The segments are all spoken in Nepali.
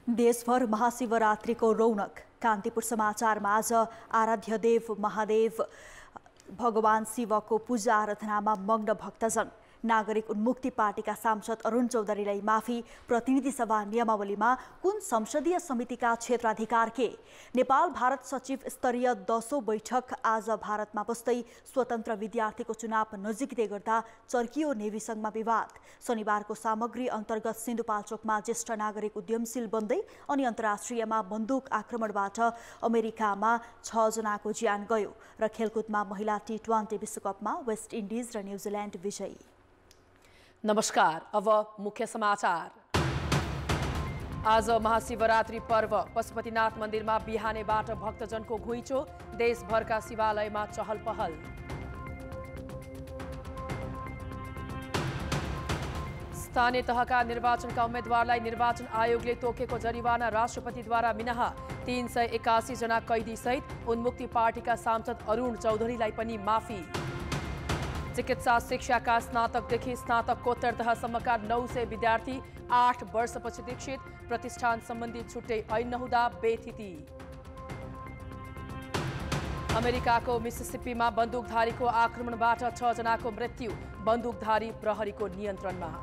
देशभर महाशिवरात्रिको रौनक। कान्तिपुर समाचारमा आज आराध्य देव महादेव भगवान शिवको पूजा आराधनामा मग्न भक्तजन। नागरिक उन्मुक्ति पार्टीका सांसद अरुण चौधरीलाई माफी। प्रतिनिधि सभा नियमावलीमा कुन संसदीय समितिका क्षेत्राधिकार के? नेपाल भारत सचिव स्तरीय 10औं बैठक आज भारतमा बस्दै स्वतन्त्र विद्यार्थीको चुनाव नजिकै गर्दा चर्कियो नेभी संघमा विवाद। शनिबारको सामग्री अन्तर्गत सिन्धुपाल्चोकमा ज्येष्ठ नागरिक उद्यमशील बन्दै अनि अन्तर्राष्ट्रियमा बन्दुक आक्रमणबाट अमेरिकामा 6 जनाको ज्यान गयो र खेलकुदमा महिला T20 विश्वकपमा वेस्ट इन्डिज र न्युजिल्यान्ड विजयी। नमस्कार, अब मुख्य समाचार। आज महाशिवरात्रि पर्व। पशुपतिनाथ मन्दिरमा बिहानैबाट भक्तजनको घुइँचो। देशभरका शिवालयमा चहल पहल। स्थानीय तहका निर्वाचनका उम्मेद्वारलाई निर्वाचन आयोगले तोकेको जरिवाना राष्ट्रपतिद्वारा मिनाह। 381 जना कैदी सहित उन्मुक्ति पार्टीका सांसद अरुण चौधरीलाई पनि माफी। चिकित्सा शिक्षाका स्नातकदेखि स्नातकोत्तर तहसम्मका 900 विद्यार्थी 8 वर्षपछि दीक्षित। प्रतिष्ठान सम्बन्धी छुट्टै ऐन नहुँदा बेथिति। अमेरिकाको मिसिसिपीमा बन्दुकधारीको आक्रमणबाट 6 जनाको मृत्यु। बन्दुकधारी प्रहरीको नियन्त्रणमा।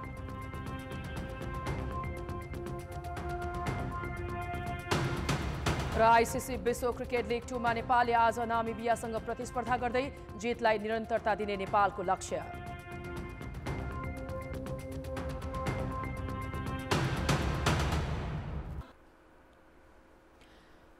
र आइसिसी विश्व क्रिकेट लिग 2 मा नेपालले आज नामिबियासँग प्रतिस्पर्धा गर्दै जितलाई निरन्तरता दिने नेपालको लक्ष्य।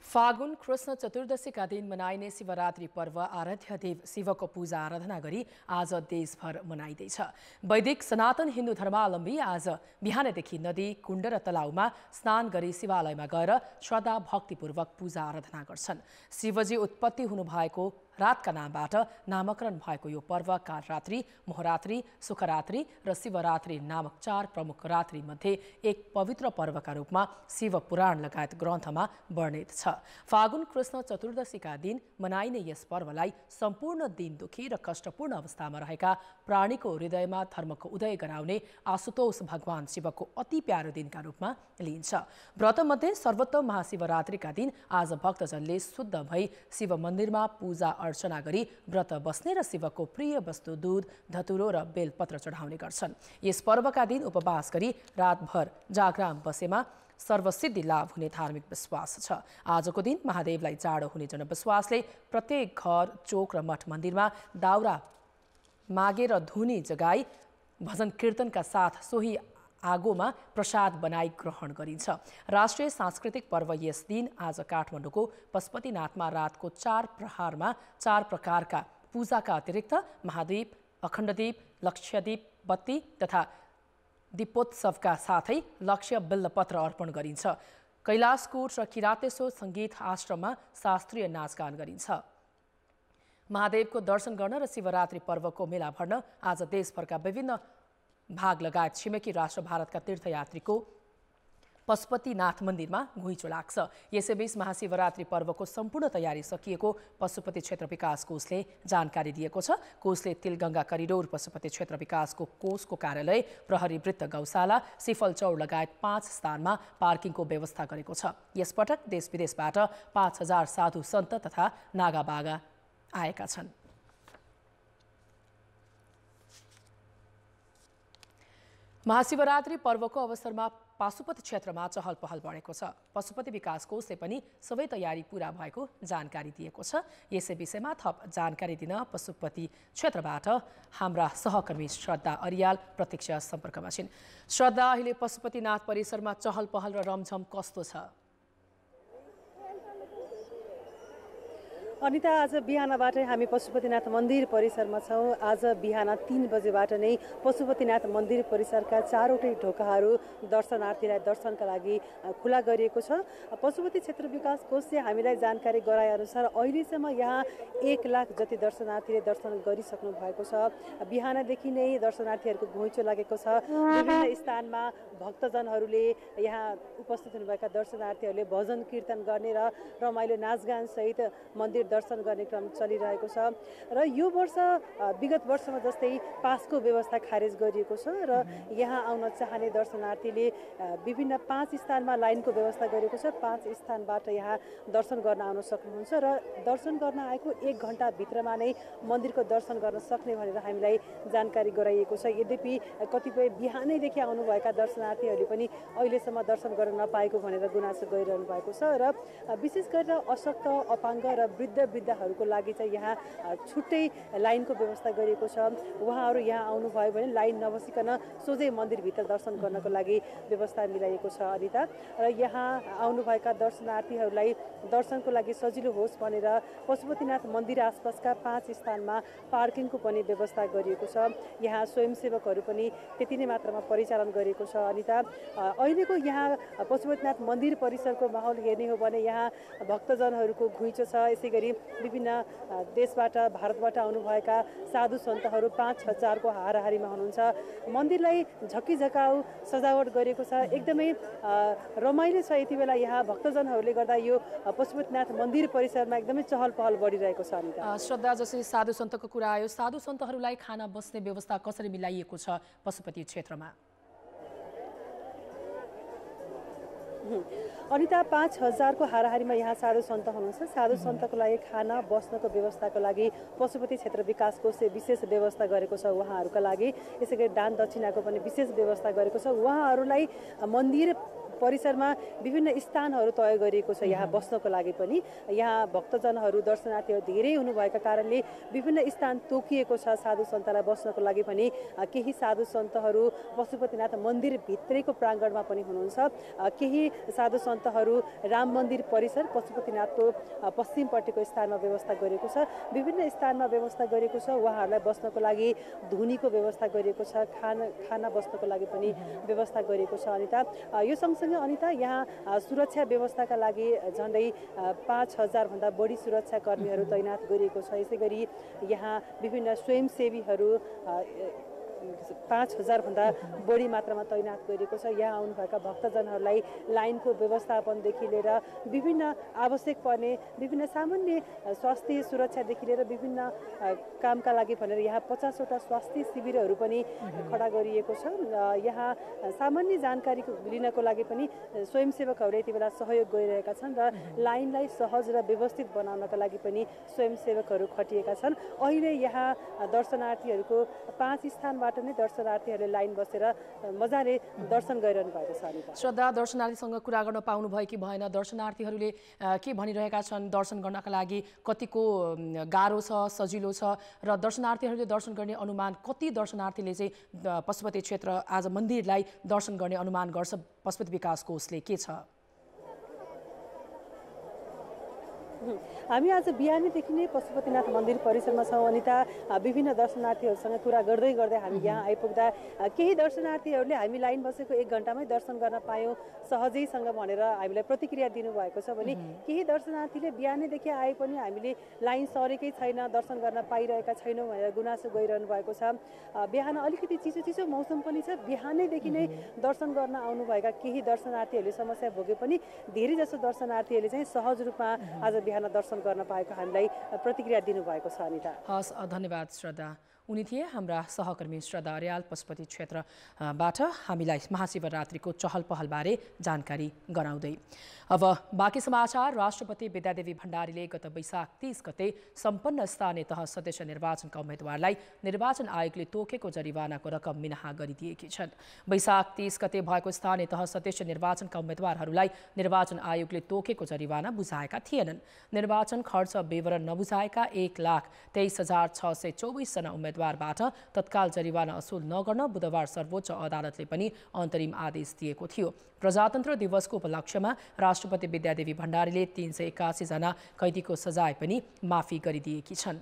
फागुन कृष्ण चतुर्दशीका दिन मनाइने शिवरात्रि पर्व आराध्य देव शिवको पूजा आराधना गरी आज देशभर मनाइँदैछ। वैदिक सनातन हिन्दू धर्मावलम्बी आज बिहानैदेखि नदी, कुण्ड र तलाउमा स्नान गरी शिवालयमा गएर श्रद्धा भक्तिपूर्वक पूजा आराधना गर्छन्। शिवजी उत्पत्ति हुनुभएको रातका नामबाट नामकरण भएको यो पर्व कालरात्रि, मोहरात्रि, सुखरात्रि र शिवरात्रि नामक 4 प्रमुख रात्रि मध्ये एक पवित्र पर्वका रूपमा शिव पुराण लगायत ग्रन्थमा वर्णित छ। फागुन कृष्ण चतुर्दशीका दिन मनाइने यस पर्वलाई सम्पूर्ण दिन दुखी र कष्टपूर्ण अवस्थामा रहेका प्राणीको हृदयमा धर्मको उदय गराउने आशुतोष भगवान शिवको अति प्यारो दिनका रूपमा लिइन्छ। व्रतमध्ये सर्वोत्तम महाशिवरात्रिका दिन आज भक्तजनले शुद्ध भई शिव मन्दिरमा पूजा अर्चना गरी व्रत बस्ने र शिवको प्रिय वस्तु दूध, धतुरो र बेलपत्र चढाउने गर्छन्। यस पर्वका दिन उपवास गरी रातभर जागराम बसेमा सर्वसिद्धि लाभ हुने धार्मिक विश्वास छ। आजको दिन महादेवलाई जाडो हुने जनविश्वासले प्रत्येक घर, चोक र मठ मन्दिरमा दाउरा मागेर धुनी जगाई भजन कीर्तनका साथ सोही आगोमा प्रसाद बनाई ग्रहण गरिन्छ। राष्ट्रिय सांस्कृतिक पर्व यस दिन आज काठमाडौँको पशुपतिनाथमा रातको 4 प्रहरमा 4 प्रकारका पूजाका अतिरिक्त महाद्वीप, अखण्डदीप, लक्षद्वीप बत्ती तथा दीपोत्सवका साथै लक्ष्य बिल्लपत्र अर्पण गरिन्छ। कैलाशकूट र किरातेश्वर सङ्गीत आश्रममा शास्त्रीय नाचगान गरिन्छ। महादेवको दर्शन गर्न र शिवरात्रि पर्वको मेला भर्न आज देशभरका विभिन्न भाग लगायत छिमेकी राष्ट्र भारतका तीर्थयात्रीको पशुपतिनाथ मन्दिरमा घुइँचो लाग्छ। यसैबीच महाशिवरात्रि पर्वको सम्पूर्ण तयारी सकिएको पशुपति क्षेत्र विकास कोषले जानकारी दिएको छ। कोषले तिलगङ्गा करिडोर पशुपति क्षेत्र विकासको कोषको कार्यालय, प्रहरी वृत्त गौशाला, सिफलचौर लगायत 5 स्थानमा पार्किङको व्यवस्था गरेको छ। यसपटक देशविदेशबाट 5000 साधु सन्त तथा नागाबागा आएका छन्। महाशिवरात्रि पर्वको अवसरमा पाशुपत क्षेत्रमा चहल पहल बढेको छ। पशुपति विकास कोषले पनि सबै तयारी पूरा भएको जानकारी दिएको छ। यसै विषयमा थप जानकारी दिन पशुपति क्षेत्रबाट हाम्रा सहकर्मी श्रद्धा अरियाल प्रत्यक्ष सम्पर्कमा छिन्। श्रद्धा, अहिले पशुपतिनाथ परिसरमा चहल पहल र रमझम कस्तो छ? अनिता, आज बिहानबाटै हामी पशुपतिनाथ मन्दिर परिसरमा छौँ। आज बिहान 3 बजेबाट नै पशुपतिनाथ मन्दिर परिसरका 4वटै ढोकाहरू दर्शनार्थीलाई दर्शनका लागि खुला गरिएको छ। पशुपति क्षेत्र विकास कोषले हामीलाई जानकारी गराएअनुसार अहिलेसम्म यहाँ 1 लाख जति दर्शनार्थीले दर्शन गरिसक्नु भएको छ। बिहानदेखि नै दर्शनार्थीहरूको घुइँचो लागेको छ। विभिन्न स्थानमा भक्तजनहरूले यहाँ उपस्थित हुनुभएका दर्शनार्थीहरूले भजन कीर्तन गर्ने र रमाइलो नाचगान सहित मन्दिर दर्शन गर्ने क्रम चलिरहेको छ र यो वर्ष विगत वर्षमा जस्तै पासको व्यवस्था खारेज गरिएको छ र यहाँ आउन चाहने दर्शनार्थीले विभिन्न 5 स्थानमा लाइनको व्यवस्था गरिएको छ। 5 स्थानबाट यहाँ दर्शन गर्न आउन सक्नुहुन्छ र दर्शन गर्न आएको 1 घण्टाभित्रमा नै मन्दिरको दर्शन गर्न सक्ने भनेर हामीलाई जानकारी गराइएको छ। यद्यपि कतिपय बिहानैदेखि आउनुभएका दर्शनार्थीहरूले पनि अहिलेसम्म दर्शन गर्न नपाएको भनेर गुनासो गरिरहनु भएको छ र विशेष गरेर अशक्त, अपाङ्ग र वृद्धहरूको लागि चाहिँ यहाँ छुट्टै लाइनको व्यवस्था गरिएको छ। उहाँहरू यहाँ आउनुभयो भने लाइन नबसिकन सोझै मन्दिरभित्र दर्शन गर्नको लागि व्यवस्था मिलाइएको छ अनिता। र यहाँ आउनुभएका दर्शनार्थीहरूलाई दर्शनको लागि सजिलो होस् भनेर पशुपतिनाथ मन्दिर आसपासका 5 स्थानमा पार्किङको पनि व्यवस्था गरिएको छ। यहाँ स्वयंसेवकहरू पनि त्यति नै मात्रामा परिचालन गरिएको छ अनिता। अहिलेको यहाँ पशुपतिनाथ मन्दिर परिसरको माहौल हेर्ने हो भने यहाँ भक्तजनहरूको घुइँचो छ। यसै गरी विभिन्न देशबाट, भारतबाट आउनुभएका साधु सन्तहरू 5,000 को हाराहारीमा हुनुहुन्छ। मन्दिरलाई झकिझकाउ सजावट गरिएको छ। एकदमै रमाइलो छ यति बेला यहाँ भक्तजनहरूले गर्दा यो पशुपतिनाथ मन्दिर परिसरमा एकदमै चहल पहल बढिरहेको छ अनिता। श्रद्धा, जसरी साधु सन्तको कुरा आयो, साधु सन्तहरूलाई खाना बस्ने व्यवस्था कसरी मिलाइएको छ पशुपति क्षेत्रमा? अनिता 5,000 को हाराहारीमा यहाँ साधु सन्त हुनुहुन्छ। साधु सन्तको लागि खाना बस्नको व्यवस्थाको लागि पशुपति क्षेत्र विकास कोषले विशेष व्यवस्था गरेको छ उहाँहरूका लागि। यसै गरी दान दक्षिणाको पनि विशेष व्यवस्था गरेको छ। उहाँहरूलाई मन्दिर परिसरमा विभिन्न स्थानहरू तय गरिएको छ यहाँ बस्नको लागि पनि। यहाँ भक्तजनहरू, दर्शनार्थीहरू धेरै हुनुभएका कारणले विभिन्न स्थान तोकिएको छ साधु सन्तलाई बस्नको लागि पनि। केही साधु सन्तहरू पशुपतिनाथ मन्दिरभित्रैको प्राङ्गणमा पनि हुनुहुन्छ। केही साधु सन्तहरू राम मन्दिर परिसर पशुपतिनाथको पश्चिमपट्टिको स्थानमा व्यवस्था गरिएको छ। विभिन्न स्थानमा व्यवस्था गरिएको छ। उहाँहरूलाई बस्नको लागि धुनीको व्यवस्था गरिएको छ। खाना बस्नको लागि पनि व्यवस्था गरिएको छ अनिता। यो सँगसँगै अनिता यहाँ सुरक्षा व्यवस्थाका लागि झन्डै 5,000 भन्दा बढी सुरक्षा कर्मीहरू तैनात गरिएको छ। यसै गरी यहाँ विभिन्न स्वयंसेवीहरू 5,000 भन्दा बढी मात्रामा तैनात गरिएको छ। यहाँ आउनुभएका भक्तजनहरूलाई लाइनको व्यवस्थापनदेखि लिएर विभिन्न आवश्यक पर्ने विभिन्न सामान्य स्वास्थ्य सुरक्षादेखि लिएर विभिन्न कामका लागि भनेर यहाँ 50वटा स्वास्थ्य शिविरहरू पनि खडा गरिएको छ। यहाँ सामान्य जानकारी लिनको लागि पनि स्वयंसेवकहरूले यति बेला सहयोग गरिरहेका छन् र लाइनलाई सहज र व्यवस्थित बनाउनका लागि पनि स्वयंसेवकहरू खटिएका छन्। अहिले यहाँ दर्शनार्थीहरूको 5 स्थानबाट नै दर्शनार्थीहरूले लाइन बसेर मजाले दर्शन गरिरहनु भएको छ अनिता। श्रद्धा, दर्शनार्थीसँग कुरा गर्न पाउनु भयो कि भएन? दर्शनार्थीहरूले के भनिरहेका छन्? दर्शन गर्नका लागि कतिको गाह्रो छ, सजिलो छ र दर्शनार्थीहरूले दर्शन गर्ने अनुमान कति दर्शनार्थीले चाहिँ पशुपति क्षेत्र आज मन्दिरलाई दर्शन गर्ने अनुमान गर्छ पशुपति विकास कोषले? के छ? हामी आज बिहानैदेखि नै पशुपतिनाथ मन्दिर परिसरमा छौँ अनिता। विभिन्न दर्शनार्थीहरूसँग कुरा गर्दै गर्दै हामी यहाँ आइपुग्दा केही दर्शनार्थीहरूले हामी लाइन बसेको 1 घण्टामै दर्शन गर्न पायौँ सहजैसँग भनेर हामीलाई प्रतिक्रिया दिनुभएको छ भने केही दर्शनार्थीले बिहानैदेखि आए पनि हामीले लाइन सरेकै छैन, दर्शन गर्न पाइरहेका छैनौँ भनेर गुनासो गरिरहनु भएको छ। बिहान अलिकति चिसो मौसम पनि छ। बिहानैदेखि नै दर्शन गर्न आउनुभएका केही दर्शनार्थीहरूले समस्या भोगे पनि धेरैजसो दर्शनार्थीहरूले चाहिँ सहज रूपमा आज बिहान दर्शन गर्न पाएको हामीलाई प्रतिक्रिया दिनुभएको छ अनिता। हस्, धन्यवाद श्रद्धा। उनी थिए हाम्रा सहकर्मी श्रद्धा अर्याल पशुपति क्षेत्रबाट हामीलाई महाशिवरात्रिको चहल पहलबारे जानकारी गराउँदै। अब बाँकी समाचार। राष्ट्रपति विद्यादेवी भण्डारीले गत वैशाख 30 गते सम्पन्न स्थानीय तह सदस्य निर्वाचनका उम्मेद्वारलाई निर्वाचन आयोगले तोकेको जरिवानाको रकम मिनाहा गरिदिएकी छन्। वैशाख 30 गते भएको स्थानीय तह सदस्य निर्वाचनका उम्मेद्वारहरूलाई निर्वाचन आयोगले तोकेको जरिवाना बुझाएका थिएनन्। निर्वाचन खर्च विवरण नबुझाएका 1,23,624 जना उम्मेद्वारबाट तत्काल जरिवाना असुल नगर्न बुधबार सर्वोच्च अदालतले पनि अन्तरिम आदेश दिएको थियो। प्रजातन्त्र दिवसको उपलक्ष्यमा राष्ट्रपति विद्यादेवी भण्डारीले 381 जना कैदीको सजाय पनि माफी गरिदिएकी छन्।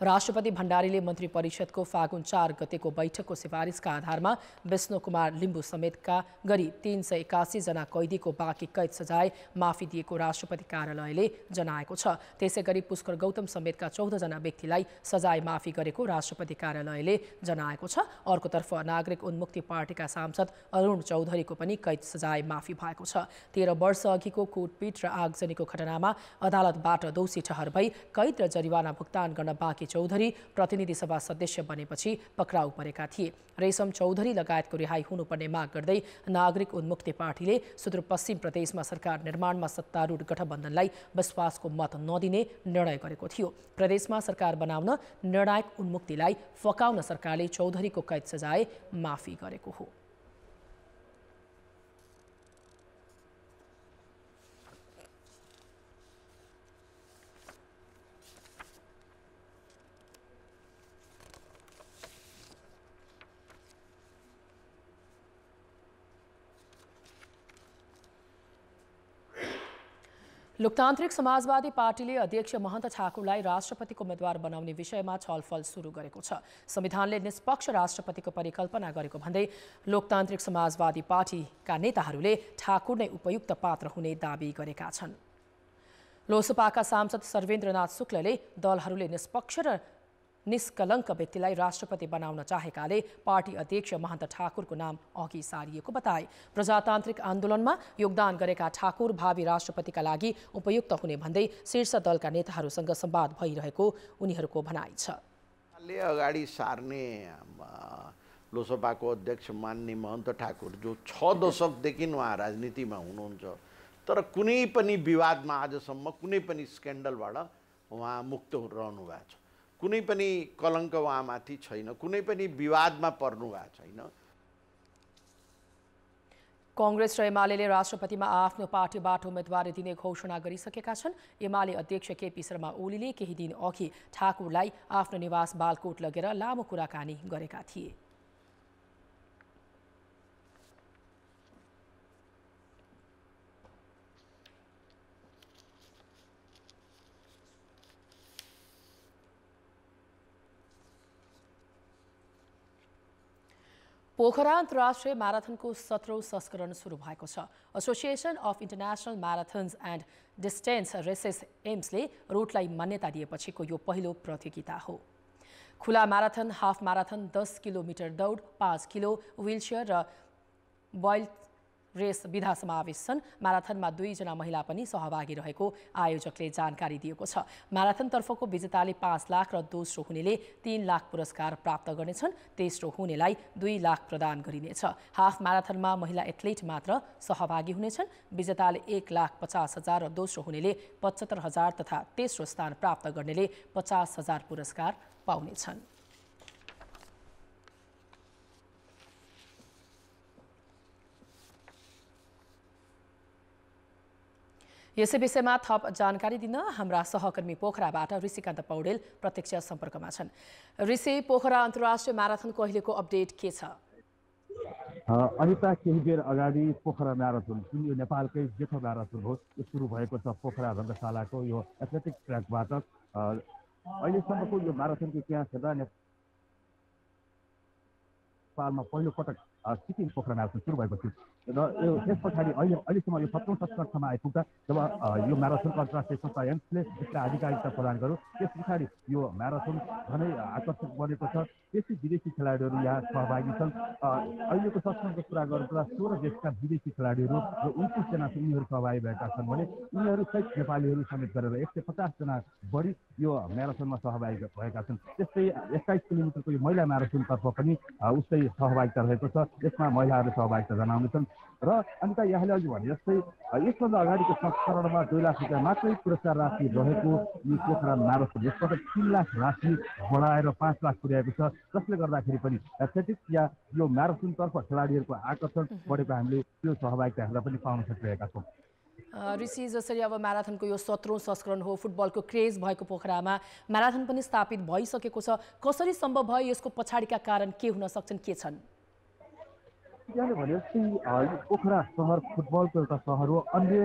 राष्ट्रपति भण्डारीले मन्त्री परिषदको फागुन 4 गतेको बैठकको सिफारिसका आधारमा विष्णु कुमार लिम्बू समेतका गरी 381 जना कैदीको बाँकी कैद सजाय माफी दिएको राष्ट्रपति कार्यालयले जनाएको छ। त्यसैगरी पुष्कर गौतम समेतका 14 जना व्यक्तिलाई सजाय माफी गरेको राष्ट्रपति कार्यालयले जनाएको छ। अर्कोतर्फ नागरिक उन्मुक्ति पार्टीका सांसद अरुण चौधरीको पनि कैद सजाय माफी भएको छ। 13 वर्ष अघिको कुटपिट र आगजनीको घटनामा अदालतबाट दोषी ठहर भई कैद र जरिवाना भुक्तान गर्न बाँकी चौधरी प्रतिनिधि सभा सदस्य बनेपछि पक्राउ परेका थिए। रेशम चौधरी लगायतको रिहाई हुनुपर्ने माग गर्दै नागरिक उन्मुक्ति पार्टीले सुदूरपश्चिम प्रदेशमा सरकार निर्माणमा सत्तारूढ गठबन्धनलाई विश्वासको मत नदिने निर्णय गरेको थियो। प्रदेशमा सरकार बनाउन निर्णायक उन्मुक्तिलाई फकाउन सरकारले चौधरीको कैद सजाय माफी गरेको हो। लोकतान्त्रिक समाजवादी पार्टीले अध्यक्ष महन्त ठाकुरलाई राष्ट्रपतिको उम्मेद्वार बनाउने विषयमा छलफल सुरु गरेको छ। संविधानले निष्पक्ष राष्ट्रपतिको परिकल्पना गरेको भन्दै लोकतान्त्रिक समाजवादी पार्टीका नेताहरूले ठाकुर नै उपयुक्त पात्र हुने दाबी गरेका छन्। लोसपाका सांसद सर्वेन्द्रनाथ शुक्लले दलहरूले निष्पक्ष र निष्कलङ्क व्यक्तिलाई राष्ट्रपति बनाउन चाहेकाले पार्टी अध्यक्ष महन्त ठाकुरको नाम अघि सारिएको बताए। प्रजातान्त्रिक आन्दोलनमा योगदान गरेका ठाकुर भावी राष्ट्रपतिका लागि उपयुक्त हुने भन्दै शीर्ष दलका नेताहरूसँग संवाद भइरहेको उनीहरूको भनाइ छ। अगाडि सार्ने लोसपाको अध्यक्ष मान्ने महन्त ठाकुर जो 6 दशकदेखि उहाँ राजनीतिमा हुनुहुन्छ, तर कुनै पनि विवादमा आजसम्म कुनै पनि स्क्यान्डलबाट उहाँ मुक्त रहनु भएको छ। कुनै पनि कलङ्क उहाँमाथि छैन, कुनै पनि विवादमा पर्नु भएको छैन। कांग्रेस र एमाले राष्ट्रपतिमा आफ्नो पार्टीबाट उम्मेदवारी दिने घोषणा गरिसकेका छन्। एमाले अध्यक्ष केपी शर्मा ओलीले केही दिन अघि ठाकुरलाई आफ्नो निवास बालकोट लगेर लामो कुराकानी गरेका थिए। पोखरा अन्तर्राष्ट्रिय म्याराथनको 17औं संस्करण सुरु भएको छ। Association of international marathons and distance races एम्सले रुटलाई मान्यता दिएपछिको यो पहिलो प्रतियोगिता हो। खुला म्याराथन, हाफ म्याराथन, 10 किलोमिटर दौड, 5 किलो व्हीलचेयर र वाइल्ड रेस विधा समावेश छन्। म्याराथनमा 2 जना महिला पनि सहभागी रहेको आयोजकले जानकारी दिएको छ। म्याराथनतर्फको विजेताले 5 लाख र दोस्रो हुनेले 3 लाख पुरस्कार प्राप्त गर्नेछन्। तेस्रो हुनेलाई 2 लाख प्रदान गरिनेछ। हाफ म्याराथनमा महिला एथलिट मात्र सहभागी हुनेछन्। विजेताले 1,50,000 र दोस्रो हुनेले 75,000 तथा तेस्रो स्थान प्राप्त गर्नेले 50,000 पुरस्कार पाउनेछन्। यसै विषयमा थप जानकारी दिन हाम्रा सहकर्मी पोखराबाट ऋषिकान्त पौडेल प्रत्यक्ष सम्पर्कमा छन्। ऋषि, पोखरा अन्तर्राष्ट्रिय म्याराथनको अहिलेको अपडेट के छ? अनिता, केही बेर अगाडि पोखरा म्याराथन, जुन यो नेपालकै जेठो म्याराथन हो, यो सुरु भएको छ पोखरा रङ्गशालाको यो एथलेटिक ट्र्याकबाट। अहिलेसम्मको यो म्याराथनको इतिहास हेर्दा नेपालमा पहिलो पटक सिक्किम पोखरा म्याराथन सुरु भएको थियो र त्यस पछाडि अहिलेसम्म यो 17औं संस्करणसम्म आइपुग्दा जब यो म्याराथनको अन्तर्राष्ट्रिय संस्था एम्सले यसलाई आधिकारिकता प्रदान गर्यो, त्यस पछाडि यो म्याराथन झनै आकर्षक बनेको छ। त्यसै विदेशी खेलाडीहरू यहाँ सहभागी छन्। अहिलेको संस्करणको कुरा गर्नुपर्दा 16 देशका विदेशी खेलाडीहरू र 29 जना उनीहरू सहभागी भएका छन् भने उनीहरू सहित नेपालीहरू समेत गरेर 150 जना बढी यो म्याराथनमा सहभागी भएका छन्। त्यस्तै 21 किलोमिटरको यो महिला म्याराथनतर्फ पनि उस्तै सहभागिता रहेको छ। यसमा महिलाहरू सहभागिता जनाउनेछन् र अन्त यहाँले अघि भने जस्तै यसभन्दा अगाडिको संस्करणमा 2 लाख रुपियाँ मात्रै पुरस्कार राशि रहेको यो पोखरा म्याराथन यसपटक 3 लाख राशि बढाएर 5 लाख पुर्याएको छ, जसले गर्दाखेरि पनि एथलेटिक्स या यो म्याराथनतर्फ खेलाडीहरूको आकर्षण बढेको हामीले त्यो सहभागिता हेर्दा पनि पाउन सकिरहेका छौँ। ऋषि, जसरी अब म्याराथनको यो 17औं संस्करण हो, फुटबलको क्रेज भएको पोखरामा म्याराथन पनि स्थापित भइसकेको छ, कसरी सम्भव भयो? यसको पछाडिका कारण के हुन सक्छन्, के छन्? यहाँले भनेपछि यो पोखरा सहर फुटबलको एउटा सहर हो, अन्य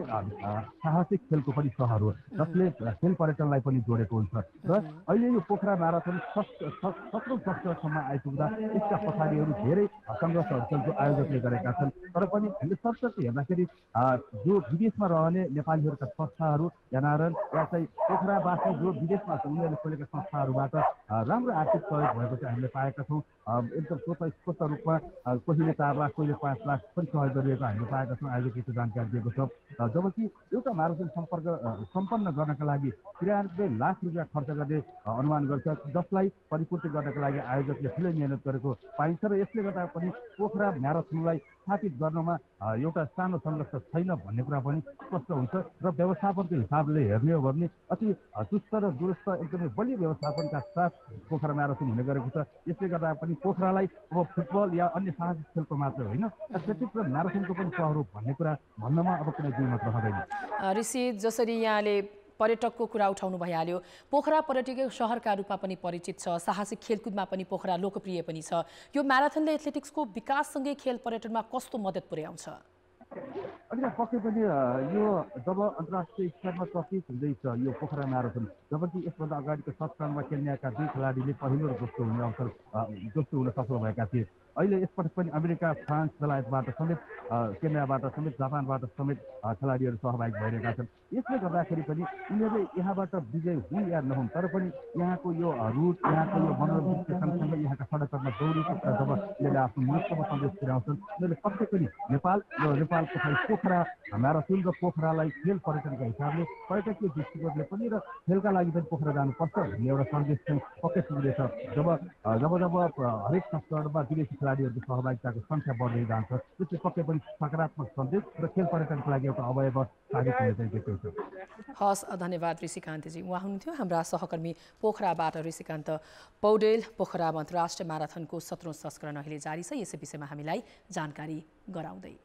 साहसिक खेलको पनि सहर हो, जसले खेल पर्यटनलाई पनि जोडेको हुन्छ। र अहिले यो पोखरा म्याराथन 17औं वर्षसम्म आइपुग्दा यसका पछाडिहरू धेरै सङ्घर्षहरू छन् जो आयोजकले गरेका छन्। तर पनि हामीले सरसर्ती हेर्दाखेरि जो विदेशमा रहने नेपालीहरूका संस्थाहरू एनआरएन या चाहिँ पोखरावासी जो विदेशमा छन् उनीहरूले खोलेका संस्थाहरूबाट राम्रो आर्थिक सहयोग भएको चाहिँ हामीले पाएका छौँ। एकदम स्वतस्फूर्त रूपमा कोहीले 4 लाख कोहीले 5 लाख पनि सहयोग गरिएको हामीले पाएका छौँ। आयोजकले जानकारी दिएको छ। जबकि एउटा म्याराथन सम्पन्न गर्नका लागि 93 लाख रुपियाँ खर्च गर्ने अनुमान गर्छ, जसलाई परिपूर्ति गर्नका लागि आयोजकले ठुलै मेहनत गरेको पाइन्छ। र यसले गर्दा पनि पोखरा म्याराथनलाई स्थापित गर्नमा एउटा सानो सङ्घर्ष छैन भन्ने कुरा पनि स्पष्ट हुन्छ। र व्यवस्थापनको हिसाबले हेर्ने हो भने अति सुस्त र दुरुस्त एकदमै बलियो व्यवस्थापनका साथ पोखरा म्याराथन हुने गरेको छ। यसले गर्दा पनि पोखरालाई अब फुटबल या अन्य साहसिक खेलको मात्र होइन, एथलेटिक्स र म्याराथनको पनि सहर हो भन्ने कुरा भन्नमा अब कुनै दुईमत रहँदैन। ऋषि, जसरी यहाँले पर्यटकको कुरा उठाउनु भइहाल्यो, पोखरा पर्यटकीय सहरका रूपमा पनि परिचित छ, साहसिक खेलकुदमा पनि पोखरा लोकप्रिय पनि छ। यो म्याराथनले एथलेटिक्सको विकाससँगै खेल पर्यटनमा कस्तो मद्दत पुर्याउँछ? अहिले पक्कै पनि यो जब अन्तर्राष्ट्रिय स्तरमा चर्चित हुँदैछ यो पोखरा म्याराथन, जबकि यसभन्दा अगाडिको संस्करणमा केन्याका 2 खेलाडीले पहिलो र दोस्रो हुन सफल भएका थिए। अहिले यसपटक पनि अमेरिका, फ्रान्स, बेलायतबाट समेत, केन्याबाट समेत, जापानबाट समेत खेलाडीहरू सहभागी भइरहेका छन्। यसले गर्दाखेरि पनि उनीहरूले यहाँबाट विजय हुन् या नहुन्, तर पनि यहाँको यो रुट, यहाँको यो मनोरञ्जन सँगसँगै यहाँका सडकहरूमा दौडीको कुरा जब उनीहरूले आफ्नो मुलुकसम्म सन्देश पुर्याउँछन्, उनीहरूले पक्कै पनि नेपालको पोखरा म्याराथन र पोखरालाई खेल पर्यटनका हिसाबले पर्यटकीय दृष्टिकोणले पनि र खेलका लागि पनि पोखरा जानुपर्छ भन्ने एउटा सन्देश चाहिँ पक्कै पुग्दैछ। जब हरेक संस्करणमा विदेशी खेलाडीहरूको सहभागिताको सङ्ख्या बढ्दै जान्छ, त्यसले पक्कै पनि सकारात्मक सन्देश र खेल पर्यटनको लागि एउटा अवयव साबित हुने चाहिँ देखिन्छ। हस्, धन्यवाद ऋषिकान्तजी। उहाँ हुनुहुन्थ्यो हाम्रा सहकर्मी पोखराबाट ऋषिकान्त पौडेल। पोखरामा अन्तर्राष्ट्रिय म्याराथनको 17औं संस्करण अहिले जारी छ, यसै विषयमा हामीलाई जानकारी गराउँदै।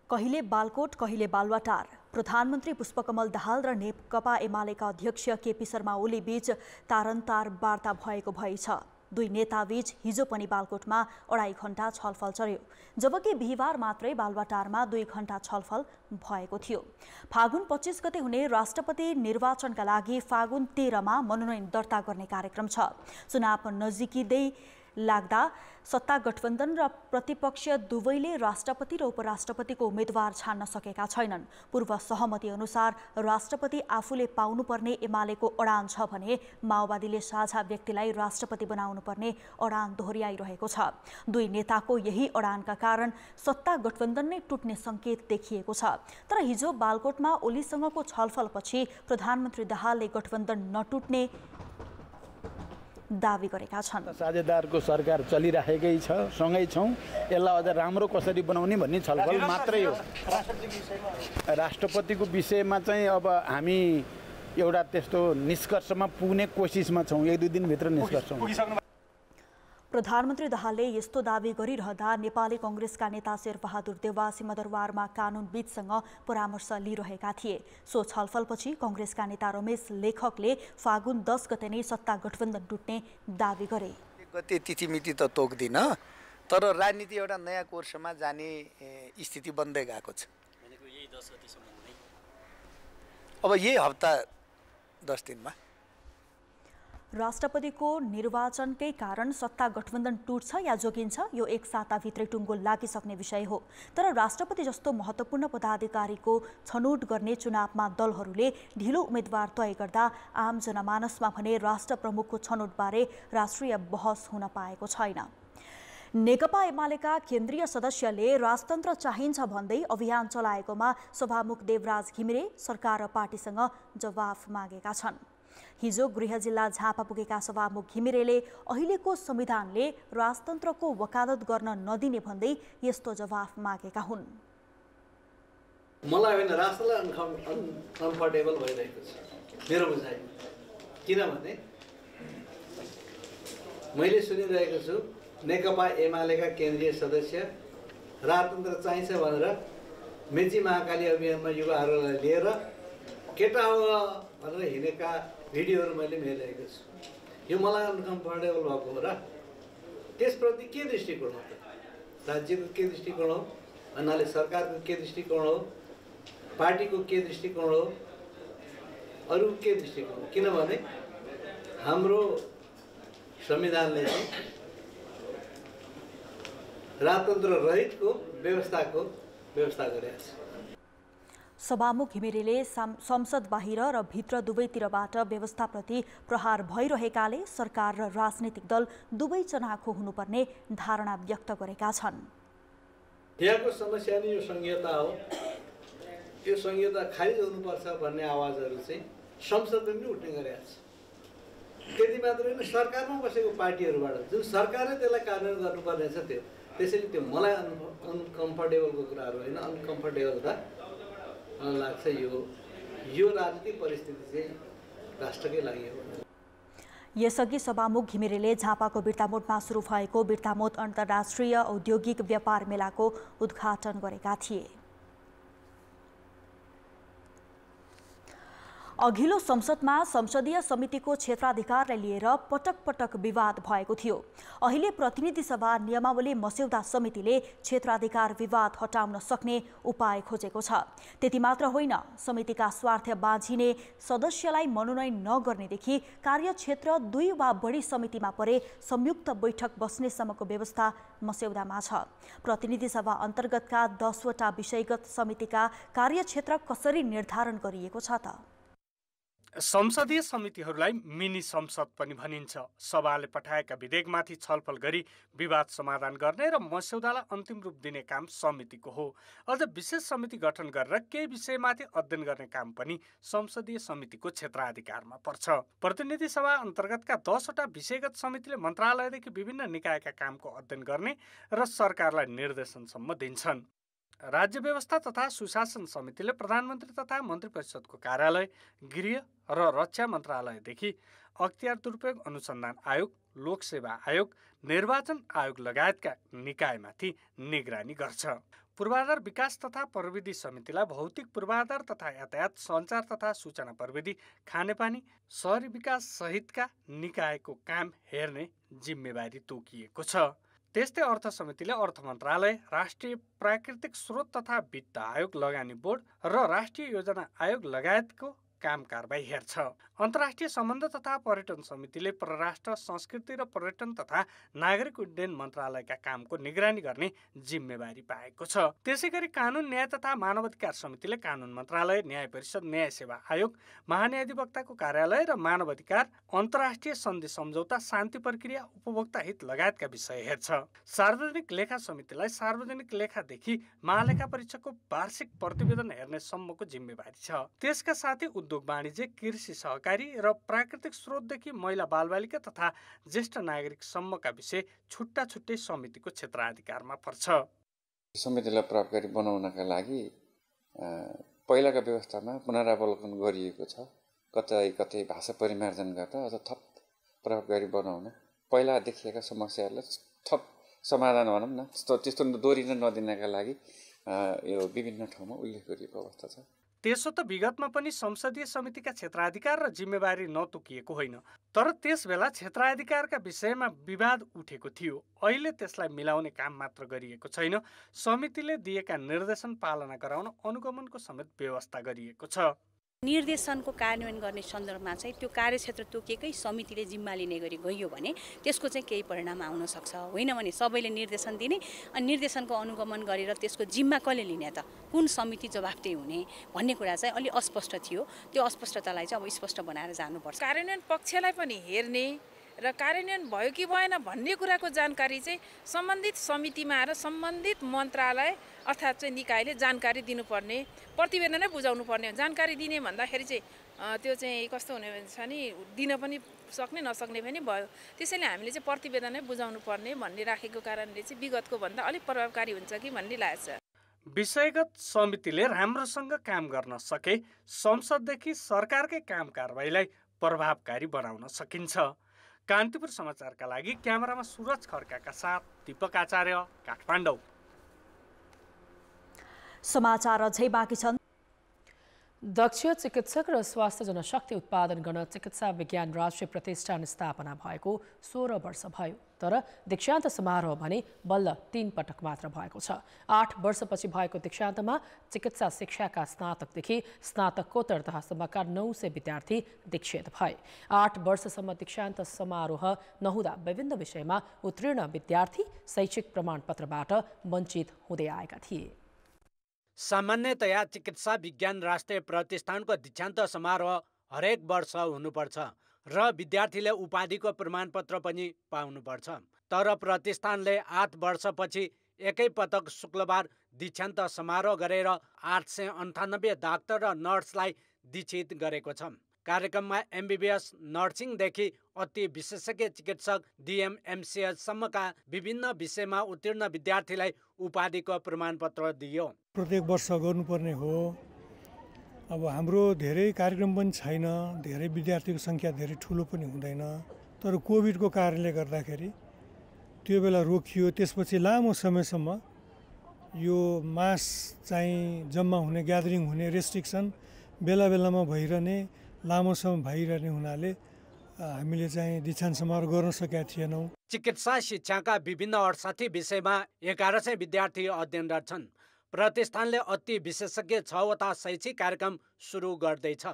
कहिले बालकोट कहिले बालुवाटार, प्रधानमन्त्री पुष्पकमल दाहाल र नेकपा एमालेका अध्यक्ष केपी शर्मा ओली बीच तारन्तार वार्ता भएको भएछ। दुई नेताबीच हिजो पनि बालकोटमा 2.5 घण्टा छलफल चल्यो, जबकि बिहिबार मात्रै बालुवाटारमा 2 घण्टा छलफल भएको थियो। फागुन 25 गते हुने राष्ट्रपति निर्वाचनका लागि फागुन 13 मा मनोनयन दर्ता गर्ने कार्यक्रम छ। चुनाव नजिकिँदै लाग्दा सत्ता गठबन्धन र प्रतिपक्ष दुवैले राष्ट्रपति र उपराष्ट्रपतिको उम्मेद्वार छान्न सकेका छैनन्। पूर्व सहमति अनुसार राष्ट्रपति आफूले पाउनुपर्ने एमालेको अडान छ भने माओवादीले साझा व्यक्तिलाई राष्ट्रपति बनाउनुपर्ने अडान दोहोर्याइरहेको छ। दुई नेताको यही अडानका कारण सत्ता गठबन्धन नै टुट्ने सङ्केत देखिएको छ। तर हिजो बालकोटमा ओलीसँगको छलफलपछि प्रधानमन्त्री दाहालले गठबन्धन नटुट्ने दावी गरेका छन्। साझेदारको सरकार चलिराखेकै छ, सँगै छौँ, यसलाई अझ राम्रो कसरी बनाउने भन्ने छलफल मात्रै हो। राष्ट्रपतिको विषयमा चाहिँ अब हामी एउटा त्यस्तो निष्कर्षमा पुग्ने कोसिसमा छौँ, 1-2 दिनभित्र निष्कर्ष। प्रधानमन्त्री दाहालले यस्तो दावी गरिरहँदा नेपाली कङ्ग्रेसका नेता शेरबहादुर देउवा सिंहदरबारमा कानुनविदसँग परामर्श लिइरहेका थिए। सो छलफलपछि कङ्ग्रेसका नेता रमेश लेखकले फागुन 10 गते नै सत्ता गठबन्धन टुट्ने दावी गरे। गते तिथिमिति त तोक्दिन, तर राजनीति एउटा नयाँ कोर्समा जाने स्थिति बन्दै गएको छ। अब यही हप्ता 10 दिनमा राष्ट्रपतिको निर्वाचनकै कारण सत्ता गठबन्धन टुट्छ या जोगिन्छ यो एक साताभित्रै टुङ्गो लागिसक्ने विषय हो। तर राष्ट्रपति जस्तो महत्त्वपूर्ण पदाधिकारीको छनौट गर्ने चुनावमा दलहरूले ढिलो उम्मेद्वार तय गर्दा आम जनमानसमा भने राष्ट्र प्रमुखको छनौटबारे राष्ट्रिय बहस हुन पाएको छैन। नेकपा एमालेका केन्द्रीय सदस्यले राजतन्त्र चाहिन्छ भन्दै अभियान चलाएकोमा सभामुख देवराज घिमिरे सरकार र पार्टीसँग जवाफ मागेका छन्। हिजो गृह जिल्ला झापा पुगेका सभामुख घिमिरेले अहिलेको संविधानले राजतन्त्रको वकालत गर्न नदिने भन्दै यस्तो जवाफ मागेका हुन्। मलाई होइन, राष्ट्रलाई अनकम्फर्टेबल भइरहेको छ मेरो बुझाइ। किनभने मैले सुनिरहेको छु नेकपा एमालेका केन्द्रीय सदस्य राजतन्त्र चाहिन्छ भनेर मेची महाकाली अभियानमा युवाहरूलाई लिएर केटा हो भनेर हिँडेका भिडियोहरू मैले हेरिरहेको छु। यो मलाई अनकम्फर्टेबल भएको हो र त्यसप्रति के दृष्टिकोण हो त? राज्यको के दृष्टिकोण हो, अन्नाले सरकारको के दृष्टिकोण हो, पार्टीको के दृष्टिकोण हो, अरू के दृष्टिकोण हो? किनभने हाम्रो संविधानले चाहिँ राजतन्त्र रहितको व्यवस्था गरेको छ। सभामुख घिमिरेले संसद बाहिर र भित्र दुवैतिरबाट व्यवस्थाप्रति प्रहार भइरहेकाले सरकार र राजनीतिक दल दुवै चनाखो हुनुपर्ने धारणा व्यक्त गरेका छन्। यहाँको समस्या नै यो संहिता हो। यो संहिता खारिज हुनुपर्छ भन्ने आवाजहरू चाहिँ संसदले पनि उठ्ने गरेका छ। त्यति मात्र होइन, सरकारमा बसेको पार्टीहरूबाट जुन सरकारले त्यसलाई कार्यान्वयन गर्नुपर्ने छ त्यसैले त्यो मलाई अनकम्फर्टेबलको कुराहरू होइन, अनकम्फर्टेबल मलाई लाग्छ यो राजनीतिक परिस्थिति चाहिँ राष्ट्रकै लागि हो। यसअघि सभामुख घिमिरेले झापाको बिर्तामोडमा सुरु भएको बिर्तामोड अन्तर्राष्ट्रिय औद्योगिक व्यापार मेलाको उद्घाटन गरेका थिए। अघिल्लो संसदमा संसदीय समितिको क्षेत्राधिकारलाई लिएर पटक पटक विवाद भएको थियो। अहिले प्रतिनिधि सभा नियमावली मस्यौदा समितिले क्षेत्राधिकार विवाद हटाउन सक्ने उपाय खोजेको छ। त्यति मात्र होइन, समितिका स्वार्थ बाँझिने सदस्यलाई मनोनयन नगर्नेदेखि कार्यक्षेत्र 2 वा बढी समितिमा परे संयुक्त बैठक बस्नेसम्मको व्यवस्था मस्यौदामा छ। प्रतिनिधि सभा अन्तर्गतका 10 वटा विषयगत समितिका कार्यक्षेत्र कसरी निर्धारण गरिएको छ त? संसदीय समितिहरूलाई मिनी संसद पनि भनिन्छ। सभाले पठाएका विधेयकमाथि छलफल गरी विवाद समाधान गर्ने र मस्यौदालाई अन्तिम रूप दिने काम समितिको हो। अझ विशेष समिति गठन गरेर केही विषयमाथि अध्ययन गर्ने काम पनि संसदीय समितिको क्षेत्राधिकारमा पर्छ। प्रतिनिधि सभा अन्तर्गतका 10 वटा विषयगत समितिले मन्त्रालयदेखि विभिन्न निकायका कामको अध्ययन गर्ने र सरकारलाई निर्देशनसम्म दिन्छन्। राज्य व्यवस्था तथा सुशासन समितिले प्रधानमन्त्री तथा मन्त्री परिषदको कार्यालय, गृह र रक्षा मन्त्रालयदेखि अख्तियार दुरुपयोग अनुसन्धान आयोग, लोकसेवा आयोग, निर्वाचन आयोग लगायतका निकायमाथि निगरानी गर्छ। पूर्वाधार विकास तथा प्रविधि समितिलाई भौतिक पूर्वाधार तथा यातायात, सञ्चार तथा सूचना प्रविधि, खानेपानी, शहरी विकास सहितका निकायको काम हेर्ने जिम्मेवारी तोकिएको छ। त्यस्तै अर्थ समितिले अर्थ मन्त्रालय, राष्ट्रिय प्राकृतिक स्रोत तथा वित्त आयोग, लगानी बोर्ड र राष्ट्रिय योजना आयोग लगायतको काम कारबाही हेर्छ। अन्तर्राष्ट्रिय सम्बन्ध तथा पर्यटन समितिले परराष्ट्र, संस्कृति र पर्यटन तथा नागरिक उड्डयन मन्त्रालयका कामको निगरानी गर्ने जिम्मेवारी पाएको छ। त्यसैगरी कानुन, न्याय तथा मानवाधिकार समितिले कानुन मन्त्रालय, न्याय परिषद, न्याय सेवा आयोग, महान्यायाधिवक्ताको कार्यालय र मानवाधिकार, अन्तर्राष्ट्रिय सन्धि सम्झौता, शान्ति प्रक्रिया, उपभोक्ता हित लगायतका विषय हेर्छ। सार्वजनिक लेखा समितिलाई सार्वजनिक लेखादेखि महालेखा परीक्षकको वार्षिक प्रतिवेदन हेर्ने सम्मको जिम्मेवारी छ। त्यसका साथै उद्योग वाणिज्य, कृषि सहकारी र प्राकृतिक स्रोतदेखि महिला बालबालिका तथा ज्येष्ठ नागरिक सम्मका विषय छुट्टा छुट्टै समितिको क्षेत्राधिकारमा पर्छ। समितिलाई प्रभावकारी बनाउनका लागि पहिलाका व्यवस्थामा पुनरावलोकन गरिएको छ। कतै कतै भाषा परिमार्जन गर्दा अझ थप प्रभावकारी बनाउन, पहिला देखिएका समस्याहरूलाई थप समाधान भनौँ न त्यस्तो दोहोरिन नदिनका लागि यो विभिन्न ठाउँमा उल्लेख गरिएको अवस्था छ। त्यसो त विगतमा पनि संसदीय समितिका क्षेत्राधिकार र जिम्मेवारी नतोकिएको होइन, तर त्यस बेला क्षेत्राधिकारका विषयमा विवाद उठेको थियो। अहिले त्यसलाई मिलाउने काम मात्र गरिएको छैन, समितिले दिएका निर्देशन पालना गराउन अनुगमनको समेत व्यवस्था गरिएको छ। निर्देशनको कार्यान्वयन गर्ने सन्दर्भमा चाहिँ त्यो कार्यक्षेत्र तोकिएकै समितिले जिम्मा लिने गरी गइयो भने त्यसको चाहिँ केही परिणाम आउन सक्छ। होइन भने सबैले निर्देशन दिने अनि निर्देशनको अनुगमन गरेर त्यसको जिम्मा कसले लिने त, कुन समिति जवाफदेही हुने भन्ने कुरा चाहिँ अलि अस्पष्ट थियो। त्यो अस्पष्टतालाई चाहिँ अब स्पष्ट बनाएर जानुपर्छ। कार्यान्वयन पक्षलाई पनि हेर्ने र कार्यान्वयन भयो कि भएन भन्ने कुराको जानकारी चाहिँ सम्बन्धित समितिमा आएर सम्बन्धित मन्त्रालय अर्थात् चाहिँ निकायले जानकारी दिनुपर्ने, प्रतिवेदन नै बुझाउनु पर्ने। जानकारी दिने भन्दाखेरि चाहिँ त्यो चाहिँ कस्तो हुने छ नि, दिन पनि सक्ने नसक्ने पनि भयो। त्यसैले हामीले चाहिँ प्रतिवेदन नै बुझाउनु पर्ने भन्ने राखेको कारणले चाहिँ विगतको भन्दा अलिक प्रभावकारी हुन्छ कि भन्ने लाग्छ। विषयगत समितिले राम्रोसँग काम गर्न सके संसददेखि सरकारकै काम कारबाहीलाई प्रभावकारी बनाउन सकिन्छ। कान्तिपुर समाचारका लागि क्यामेरामा सुरज खड्काका साथ दीपक आचार्य, काठमाडौँ। समाचार अझै बाँकी छन्। दक्ष चिकित्सक र स्वास्थ्य जनशक्ति उत्पादन गर्न चिकित्सा विज्ञान राष्ट्रिय प्रतिष्ठान स्थापना भएको 16 वर्ष भयो। तर दीक्षान्त समारोह भने बल्ल 3 पटक मात्र भएको छ। 8 वर्षपछि भएको दीक्षान्तमा चिकित्सा शिक्षाका स्नातकदेखि स्नातकोत्तर तहसम्मका 900 विद्यार्थी दीक्षित भए। 8 वर्षसम्म दीक्षान्त समारोह नहुँदा विभिन्न विषयमा उत्तीर्ण विद्यार्थी शैक्षिक प्रमाणपत्रबाट वञ्चित हुँदै आएका थिए। सामान्यतया चिकित्सा विज्ञान राष्ट्रिय प्रतिष्ठानको दीक्षान्त समारोह हरेक वर्ष हुनुपर्छ र विद्यार्थीले उपाधिको प्रमाणपत्र पनि पाउनुपर्छ। तर प्रतिष्ठानले 8 वर्षपछि एकै पटक शुक्रबार दीक्षान्त समारोह गरेर 898 डाक्टर र नर्सलाई दीक्षित गरेको छ। कार्यक्रममा MBBS नर्सिङदेखि अति विशेषज्ञ चिकित्सक DMMCSसम्मका विभिन्न विषयमा उत्तीर्ण विद्यार्थीलाई उपाधिको प्रमाणपत्र दियो। प्रत्येक वर्ष गर्नुपर्ने हो। अब हाम्रो धेरै कार्यक्रम पनि छैन, धेरै विद्यार्थीको सङ्ख्या धेरै ठुलो पनि हुँदैन। तर कोभिडको कारणले गर्दाखेरि त्यो बेला रोकियो। त्यसपछि लामो समयसम्म यो मास चाहिँ जम्मा हुने, ग्यादरिङ हुने रेस्ट्रिक्सन बेला बेलामा भइरहने, लामो समय भइरहने हुनाले हामीले चाहिँ दीक्षान्त समारोह गर्न सकेका थिएनौँ। चिकित्सा शिक्षाका विभिन्न 68 विषयमा 1100 विद्यार्थी अध्ययनरत छन्। प्रतिष्ठानले अति विशेषज्ञ 6वटा शैक्षिक कार्यक्रम सुरु गर्दैछ।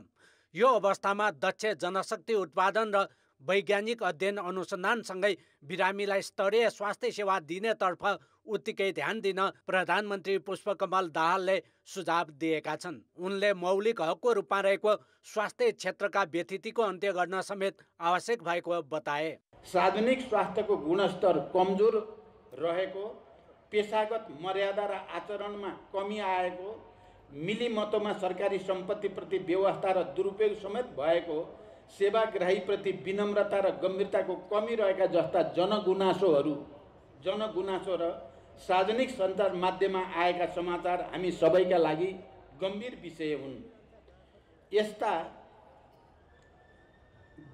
यो अवस्थामा दक्ष जनशक्ति उत्पादन र वैज्ञानिक अध्ययन अनुसन्धानसँगै बिरामीलाई स्तरीय स्वास्थ्य सेवा दिनेतर्फ उत्तिकै ध्यान दिन प्रधानमन्त्री पुष्पकमल दाहालले सुझाव दिएका छन्। उनले मौलिक हकको रूपमा रहेको स्वास्थ्य क्षेत्रका व्यथितिको अन्त्य गर्न समेत आवश्यक भएको बताए। सार्वजनिक स्वास्थ्यको गुणस्तर कमजोर रहेको, पेशागत मर्यादा र आचरणमा कमी आएको, मिलिमतोमा सरकारी सम्पत्तिप्रति व्यवस्था र दुरुपयोग समेत भएको, सेवाग्राहीप्रति विनम्रता र गम्भीरताको कमी रहेका जस्ता जनगुनासो र सार्वजनिक सञ्चार माध्यममा आएका समाचार हामी सबैका लागि गम्भीर विषय हुन्। यस्ता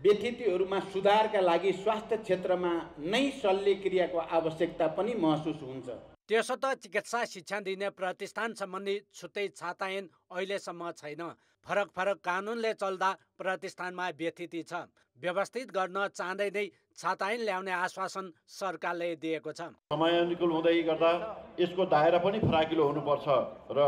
व्यथितिहरूमा सुधारका लागि स्वास्थ्य क्षेत्रमा नै शल्यक्रियाको आवश्यकता पनि महसुस हुन्छ। त्यसो त चिकित्सा शिक्षा दिने प्रतिष्ठान सम्बन्धी छुट्टै छाता ऐन अहिलेसम्म छैन। फरक कानुनले चल्दा प्रतिष्ठानमा व्यथिति छ। व्यवस्थित गर्न चाँदै नै छाता ऐन ल्याउने आश्वासन सरकारले दिएको छ। समय अनुकूल हुँदै गर्दा यसको दायरा पनि फराकिलो हुनुपर्छ र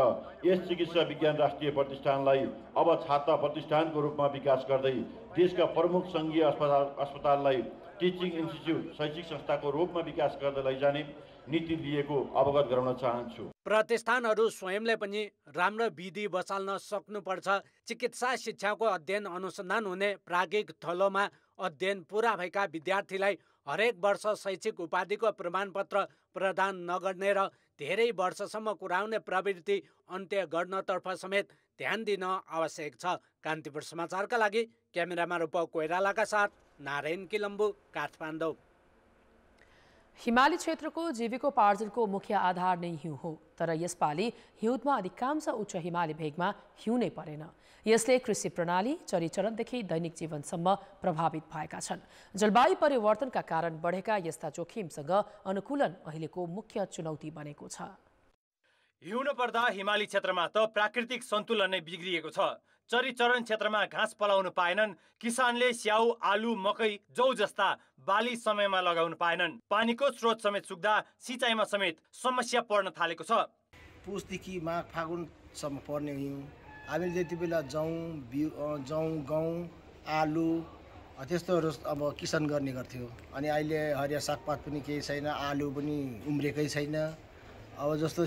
यस चिकित्सा विज्ञान राष्ट्रिय प्रतिष्ठानलाई अब छाता प्रतिष्ठानको रूपमा विकास गर्दै देशका प्रमुख सङ्घीय अस्पताललाई टिचिङ इन्स्टिच्युट शैक्षिक संस्थाको रूपमा विकास गर्दै लैजाने नीति लिएको अवगत गराउन चाहन्छु। प्रतिष्ठानहरू स्वयंले पनि राम्रो विधि बसाल्न सक्नुपर्छ। चिकित्सा शिक्षाको अध्ययन अनुसन्धान हुने प्राज्ञिक थलोमा अध्ययन पुरा भएका विद्यार्थीलाई हरेक वर्ष शैक्षिक उपाधिको प्रमाणपत्र प्रदान नगर्ने र धेरै वर्षसम्म कुराउने प्रवृत्ति अन्त्य गर्नतर्फ समेत ध्यान दिन आवश्यक छ। कान्तिपुर समाचारका लागि क्यामेरामा रूप कोइरालाका साथ नारायण किलम्बु, काठमाडौँ। हिमाली क्षेत्रको जीविकोपार्जनको मुख्य आधार नै हिउँ हो। तर यसपालि हिउँदमा अधिकांश उच्च हिमाली भेगमा हिउँ नै परेन। यसले कृषि प्रणाली, चरीचरणदेखि दैनिक जीवनसम्म प्रभावित भएका छन्। जलवायु परिवर्तनका कारण बढेका यस्ता जोखिमसँग अनुकूलन अहिलेको मुख्य चुनौती बनेको छ। हिउँ नपर्दा हिमाली क्षेत्रमा त प्राकृतिक सन्तुलन नै बिग्रिएको छ। चरीचरण क्षेत्रमा घाँस पलाउन पाएनन्। किसानले स्याउ, आलु, मकै, जौ जस्ता बाली समयमा लगाउन पाएनन्। पानीको स्रोत समेत सुक्दा सिँचाइमा समेत समस्या पर्न थालेको छ। पुसदेखि माघ फागुनसम्म पर्ने हिउँ, हामीले त्यति बेला जौ, गहुँ, आलु त्यस्तोहरू अब किसान गर्ने गर्थ्यो। अनि अहिले हरिया सागपात पनि केही छैन, आलु पनि उम्रेकै छैन। अब जस्तो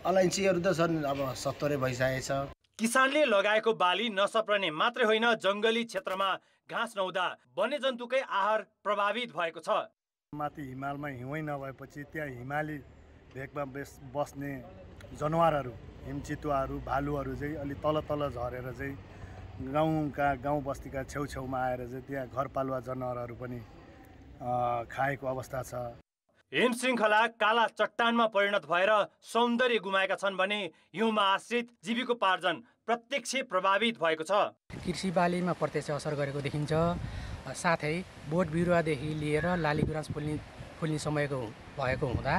अलैँचीहरू त छन्, अब 70 भइसकेको छ। किसानले लगाएको बाली नसप्रने मात्रै होइन, जङ्गली क्षेत्रमा घाँस नहुँदा वन्यजन्तुकै आहार प्रभावित भएको छ। माथि हिमालमा हिउँै नभएपछि त्यहाँ हिमाली भेगमा बस्ने जनावरहरू, हिमचितुवाहरू, भालुहरू चाहिँ अलि तल झरेर चाहिँ गाउँ बस्तीका छेउछेउमा आएर चाहिँ त्यहाँ घरपालुवा जनावरहरू पनि खाएको अवस्था छ। हिम श्रृङ्खला काला चट्टानमा परिणत भएर सौन्दर्य गुमाएका छन् भने हिउँमा आश्रित जीविकोपार्जन प्रत्यक्ष प्रभावित भएको छ। कृषि बालीमा प्रत्यक्ष असर गरेको देखिन्छ। साथै बोट बिरुवादेखि लिएर लाली गुराँस फुल्ने समयको भएको हुँदा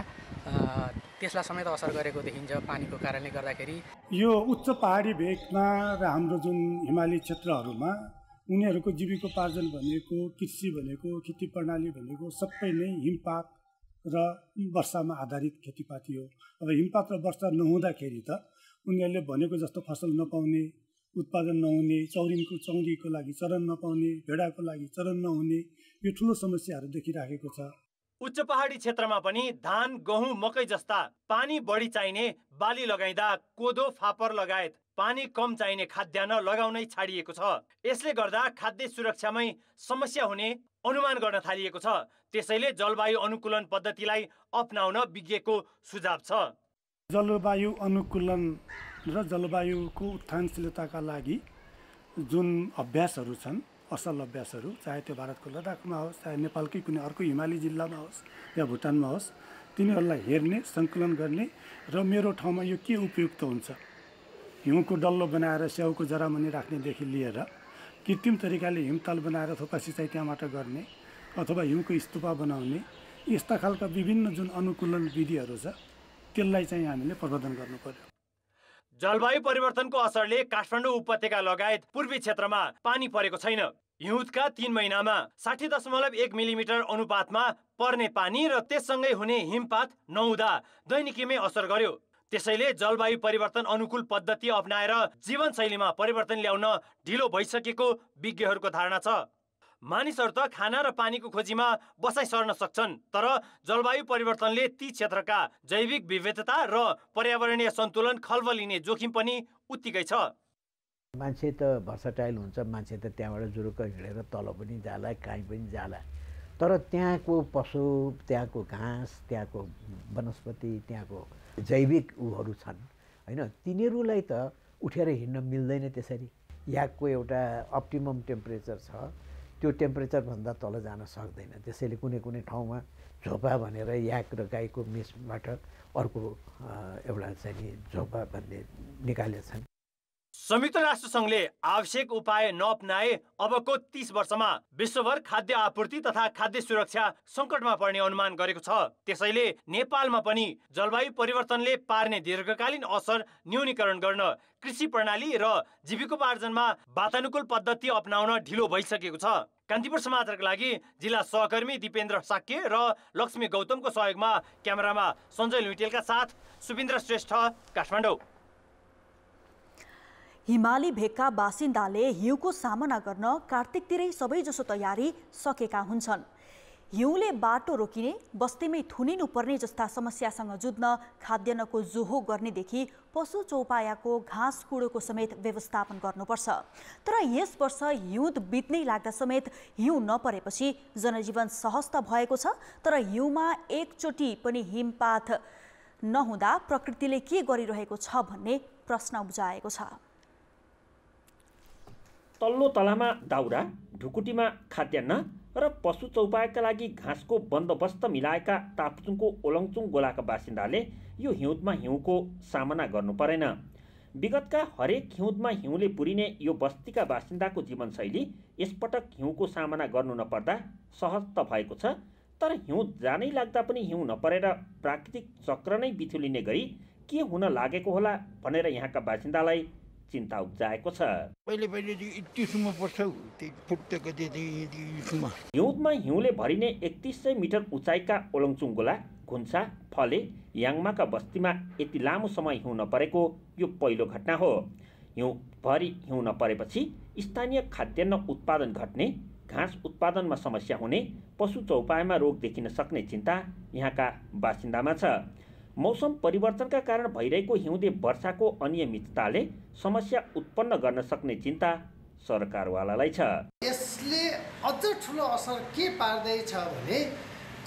त्यसलाई समेत असर गरेको देखिन्छ पानीको कारणले गर्दाखेरि। यो उच्च पहाडी भेगमा र हाम्रो जुन हिमाली क्षेत्रहरूमा उनीहरूको जीविकोपार्जन भनेको, कृषि भनेको, खेती प्रणाली भनेको सबै नै हिमपात र वर्षामा आधारित खेतीपाती हो। अब हिमपात र वर्षा नहुँदाखेरि त उनीहरूले भनेको जस्तो फसल नपाउने, उत्पादन नहुने, चौरीको लागि चरन नपाउने, भेडाको लागि चरन नहुने, यो ठुलो समस्याहरू देखिराखेको छ। उच्च पहाडी क्षेत्रमा पनि धान, गहुँ, मकै जस्ता पानी बढी चाहिने बाली लगाइँदा कोदो, फापर लगायत पानी कम चाहिने खाद्यान्न लगाउनै छाडिएको छ। यसले गर्दा खाद्य सुरक्षामै समस्या हुने अनुमान गर्न थालिएको छ। त्यसैले जलवायु अनुकूलन पद्धतिलाई अपनाउन विज्ञको सुझाव छ। जलवायु अनुकूलन र जलवायुको उत्थानशीलताका लागि जुन अभ्यासहरू छन्, असल अभ्यासहरू, चाहे त्यो भारतको लद्दाखमा होस्, चाहे नेपालकै कुनै अर्को हिमाली जिल्लामा होस् या भुटानमा होस्, तिनीहरूलाई हेर्ने, सङ्कलन गर्ने र मेरो ठाउँमा यो के उपयुक्त हुन्छ, हिउँको डल्लो बनाएर स्याउको जरामुनि राख्नेदेखि लिएर कृत्रिम तरिकाले हिमताल बनाएर थोपा सिँचाइ त्यहाँबाट गर्ने अथवा हिउँको स्तूपा बनाउने, यस्ता खालका विभिन्न जुन अनुकूलन विधिहरू छ त्यसलाई चाहिँ हामीले प्रवर्धन गर्नु पर्यो। जलवायु परिवर्तनको असरले काठमाडौँ उपत्यका लगायत पूर्वी क्षेत्रमा पानी परेको छैन। हिउँदका 3 महिनामा 60.1 मिलिमिटर अनुपातमा पर्ने पानी र त्यससँगै हुने हिमपात नहुँदा दैनिकीमै असर गर्यो। त्यसैले जलवायु परिवर्तन अनुकूल पद्धति अपनाएर जीवनशैलीमा परिवर्तन ल्याउन ढिलो भइसकेको विज्ञहरूको धारणा छ। मानिसहरू त खाना र पानीको खोजीमा बसाइ सर्न सक्छन्, तर जलवायु परिवर्तनले ती क्षेत्रका जैविक विविधता र पर्यावरणीय सन्तुलन खल्बलिने जोखिम पनि उत्तिकै छ। मान्छे त भर्सटाइल हुन्छ, मान्छे त त्यहाँबाट जुरुक्क हिँडेर तल पनि जाला, काहीँ पनि जाला, तर त्यहाँको पशु, त्यहाँको घाँस, त्यहाँको वनस्पति, त्यहाँको जैविक उहरू छन् हैन, तिनीहरूलाई त उठेर हिँड्न मिल्दैन। त्यसरी यहाँको एउटा अप्टिमम टेम्परेचर छ, त्यो टेम्परेचरभन्दा तल जान सक्दैन। त्यसैले कुनै कुनै ठाउँमा झोपा भनेर याक र गाईको मिसबाट अर्को एउटा चाहिँ झोपा भन्ने निकालेछन्। संयुक्त राष्ट्रसङ्घले आवश्यक उपाय नअपनाए अबको 30 वर्षमा विश्वभर खाद्य आपूर्ति तथा खाद्य सुरक्षा सङ्कटमा पर्ने अनुमान गरेको छ। त्यसैले नेपालमा पनि जलवायु परिवर्तनले पार्ने दीर्घकालीन असर न्यूनीकरण गर्न कृषि प्रणाली र जीविकोपार्जनमा वातानुकूल पद्धति अपनाउन ढिलो भइसकेको छ। कान्तिपुर समाचारका लागि जिल्ला सहकर्मी दिपेन्द्र साक्य र लक्ष्मी गौतमको सहयोगमा क्यामेरामा सञ्जय लुइटेलका साथ सुबिन्द्र श्रेष्ठ, काठमाडौँ। हिमाली भेगका बासिन्दाले हिउँको सामना गर्न कार्तिकतिरै सबैजसो तयारी सकेका हुन्छन्। हिउँले बाटो रोकिने, बस्तीमै थुनिनु पर्ने जस्ता समस्यासँग जुझ्न खाद्यान्नको जोहो गर्नेदेखि पशु चौपायाको घाँस कुडोको समेत व्यवस्थापन गर्नुपर्छ। तर यस वर्ष हिउँद बित्नै लाग्दा समेत हिउँ नपरेपछि जनजीवन सहज त भएको छ, तर हिउँमा एकचोटि पनि हिमपात नहुँदा प्रकृतिले के गरिरहेको छ भन्ने प्रश्न उब्जाएको छ। तल्लो तलामा दाउरा, ढुकुटीमा खाद्यान्न र पशु चौपायाका लागि घाँसको बन्दोबस्त मिलाएका ताप्चुङको ओलङचुङ गोलाका बासिन्दाले यो हिउँदमा हिउँको सामना गर्नु परेन। विगतका हरेक हिउँदमा हिउँले पुरिने यो बस्तीका बासिन्दाको जीवनशैली यसपटक हिउँको सामना गर्नु नपर्दा सहज त भएको छ, तर हिउँ जानै लाग्दा पनि हिउँ नपरेर प्राकृतिक चक्र नै बिथुलिने गरी के हुन लागेको होला भनेर यहाँका बासिन्दालाई चिन्ता उब्जाएको छ। हिउँदमा हिउँले भरिने 3100 मिटर उचाइका ओलङचुङ गोला, घुन्सा, फले, याङमाका बस्तीमा यति लामो समय हिउँ नपरेको यो पहिलो घटना हो। हिउँभरि हिउँ नपरेपछि स्थानीय खाद्यान्न उत्पादन घट्ने, घाँस उत्पादनमा समस्या हुने, पशु चौपायामा रोग देखिन सक्ने चिन्ता यहाँका बासिन्दामा छ। मौसम परिवर्तनका कारण भइरहेको हिउँदे वर्षाको अनियमितताले समस्या उत्पन्न गर्न सक्ने चिन्ता सरकारवालालाई छ। यसले अझ ठुलो असर के पार्दैछ भने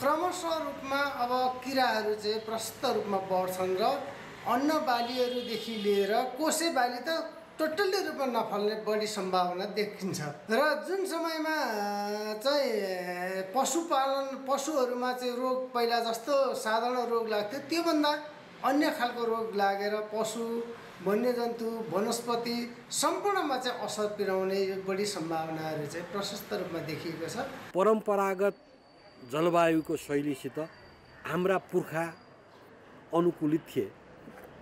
क्रमशः रूपमा अब किराहरू चाहिँ प्रशस्त रूपमा बढ्छन् र अन्न बालीहरूदेखि लिएर कोसे बाली त टोटल्ली रूपमा नफल्ने बढी सम्भावना देखिन्छ। र जुन समयमा चाहिँ पशुहरूमा चाहिँ रोग पहिला जस्तो साधारण रोग लाग्थ्यो, त्योभन्दा अन्य खालको रोग लागेर पशु, वन्यजन्तु, वनस्पति सम्पूर्णमा चाहिँ असर पुर्याउने बढी सम्भावनाहरू चाहिँ प्रशस्त रूपमा देखिएको छ। परम्परागत जलवायुको शैलीसित हाम्रा पुर्खा अनुकूलित थिए,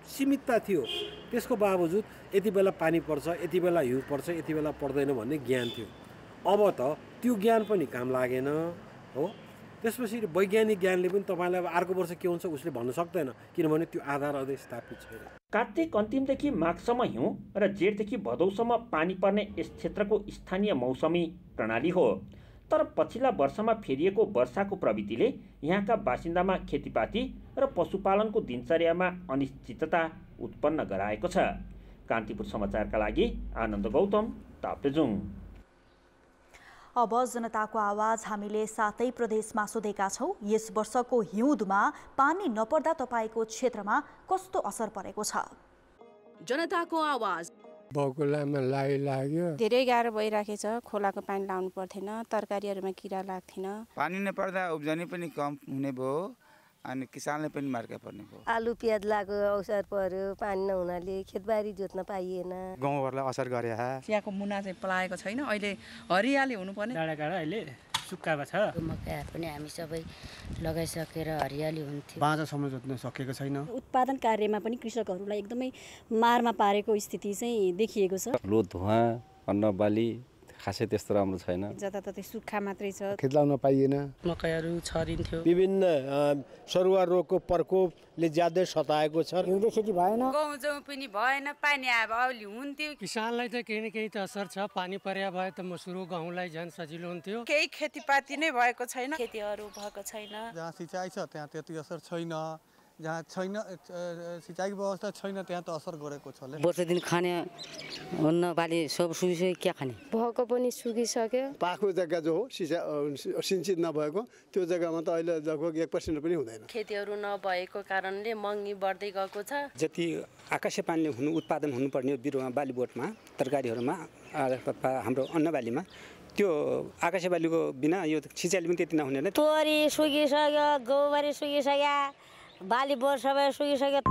सीमितता थियो। त्यसको बावजुद यति बेला पानी पर्छ, यति बेला हिउँ पर्छ, यति बेला पर्दैन भन्ने ज्ञान थियो। अब त त्यो ज्ञान पनि काम लागेन हो। त्यसपछि वैज्ञानिक ज्ञानले पनि तपाईँलाई अब अर्को वर्ष के हुन्छ उसले भन्न सक्दैन, किनभने त्यो आधार अझै स्थापित छैन। कार्तिक अन्तिमदेखि माघसम्म हिउँ र जेठदेखि भदौसम्म पानी पर्ने यस क्षेत्रको स्थानीय मौसमी प्रणाली हो। तर पछिल्ला वर्षमा फेरिएको वर्षाको प्रवृत्तिले यहाँका बासिन्दामा खेतीपाती र पशुपालनको दिनचर्यामा अनिश्चितता उत्पन्न गराएको छ। कान्तिपुर समाचारका लागि आनन्द गौतम, ताप्लेजुङ। अब जनताको आवाज हामीले 7 प्रदेशमा सोधेका छौँ। यस वर्षको हिउँदमा पानी नपर्दा तपाईँको क्षेत्रमा कस्तो असर परेको छ? जनताको आवाज। बकुलामा लाग्यो, धेरै गाह्रो भइराखेछ। खोलाको पानी लाउनु पर्थेन, तरकारीहरूमा किरा लाग्थेन। पानी नपर्दा उब्जनी पनि कम हुने भयो अनि किसानले पनि मार्का पर्ने भयो। आलु प्याज लागो अवसर पर्यो, पानी नहुनाले खेतबारी जोत्न पाइएन। गाउँहरूलाई असर गरे। चियाको मुना चाहिँ पलाएको छैन, अहिले हरियाली हुनुपर्ने। डाँडाकाँडा अहिले सुक्खा छ। मकैहरू पनि हामी सबै लगाइसकेर हरियाली हुन्थ्यो। बाँझोसम्म जोत्न सकेको छैन। उत्पादन कार्यमा पनि कृषकहरूलाई एकदमै मारमा पारेको स्थिति चाहिँ देखिएको छ। लो धुवा, अन्न बाली खासै त्यस्तो राम्रो छैन। जताततै सुक्खा मात्रै छ, खेत लाउन पाइएन। मकैहरू छरिन्थ्यो। विभिन्न सरुवा रोगको प्रकोपले ज्यादै सताएको छ। हिउँदे खेती भएन, गहुँ पनि भएन, पानी आयो अलि हुन्थ्यो। किसानलाई त केही न केही त असर छ। पानी पर्या भए त मसुरो गहुँलाई झन् सजिलो हुन्थ्यो। केही खेतीपाती नै भएको छैन, खेतीहरू भएको छैन। जहाँ सिँचाइ छ त्यहाँ त्यति असर छैन, जहाँ छैन सिँचाइको व्यवस्था छैन त्यहाँ त असर गरेको छ। वर्ष दिन खाने अन्न बाली सब सुकिसक्यो, क्या खाने भएको पनि सुकिसक्यो। पाखो जग्गा जो हो सिंचित नभएको त्यो जग्गामा त अहिले लगभग 1% पनि हुँदैन। खेतीहरू नभएको कारणले महँगी बढ्दै गएको छ। जति आकाशे पानीले उत्पादन हुनुपर्ने बिरुवा बाली बोटमा, तरकारीहरूमा, हाम्रो अन्न बालीमा त्यो आकाशे बालीको बिना यो सिँचाइले पनि त्यति नहुने। तोरी सुकिसक्यो, गहुँबारी सुकिसक्यो, बाली बोट सबै सुकिसक्यो।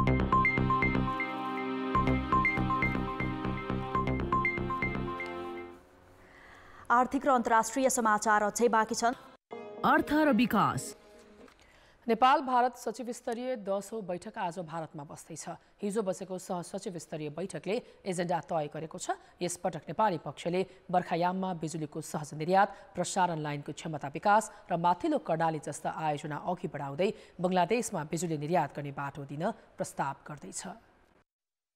आर्थिक र अन्तर्राष्ट्रिय समाचार अझै बाँकी छन्। अर्थ र विकास। नेपाल भारत सचिव स्तरीय 10औं बैठक आज भारतमा बस्दैछ। हिजो बसेको सहसचिव स्तरीय बैठकले एजेन्डा तय गरेको छ। यस पटक नेपाली पक्षले बर्खायाममा बिजुलीको सहज निर्यात, प्रसारण लाइनको क्षमता विकास र माथिल्लो कर्णाली जस्ता आयोजना अघि बढाउँदै बङ्गलादेशमा बिजुली निर्यात गर्ने बाटो दिन प्रस्ताव गर्दैछ।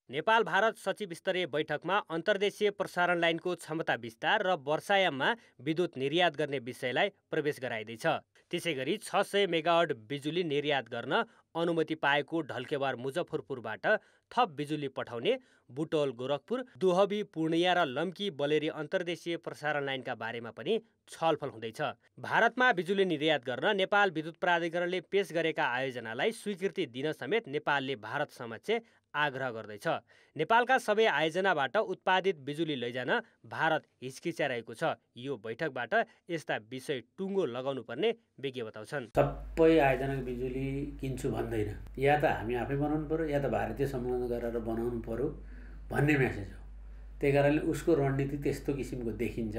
नेपाल भारत सचिव स्तरीय बैठकमा अन्तर्देशीय प्रसारण लाइनको क्षमता विस्तार र वर्षायाममा विद्युत निर्यात गर्ने विषयलाई प्रवेश गराइँदैछ। त्यसैगरी 600 मेगावाट बिजुली निर्यात गर्न अनुमति पाएको ढल्केवार मुजफ्फरपुरबाट थप बिजुली पठाउने, बुटोल गोरखपुर, दुहबी पूर्णिया र लम्की बलेरी अन्तर्देशीय प्रसारण लाइनका बारेमा पनि छलफल हुँदैछ। भारतमा बिजुली निर्यात गर्न नेपाल विद्युत प्राधिकरणले पेश गरेका आयोजनालाई स्वीकृति दिन समेत नेपालले भारत समक्ष आग्रह गर्दैछ। नेपालका सबै आयोजनाबाट उत्पादित बिजुली लैजान भारत हिचकिचाइरहेको छ। यो बैठकबाट यस्ता विषय टुङ्गो लगाउनु पर्ने विज्ञ बताउँछन्। सबै आयोजनाको बिजुली किन्छु भन्दैन, या त हामी आफै बनाउनु पर्यो या त भारतीय संलग्न गरेर बनाउनु पर्यो भन्ने मेसेज हो। त्यही कारणले उसको रणनीति त्यस्तो किसिमको देखिन्छ।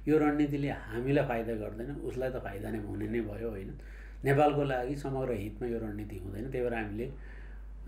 यो रणनीतिले हामीलाई फाइदा गर्दैन, उसलाई त फाइदा नै हुने नै भयो होइन। नेपालको लागि समग्र हितमा यो रणनीति हुँदैन। त्यही भएर हामीले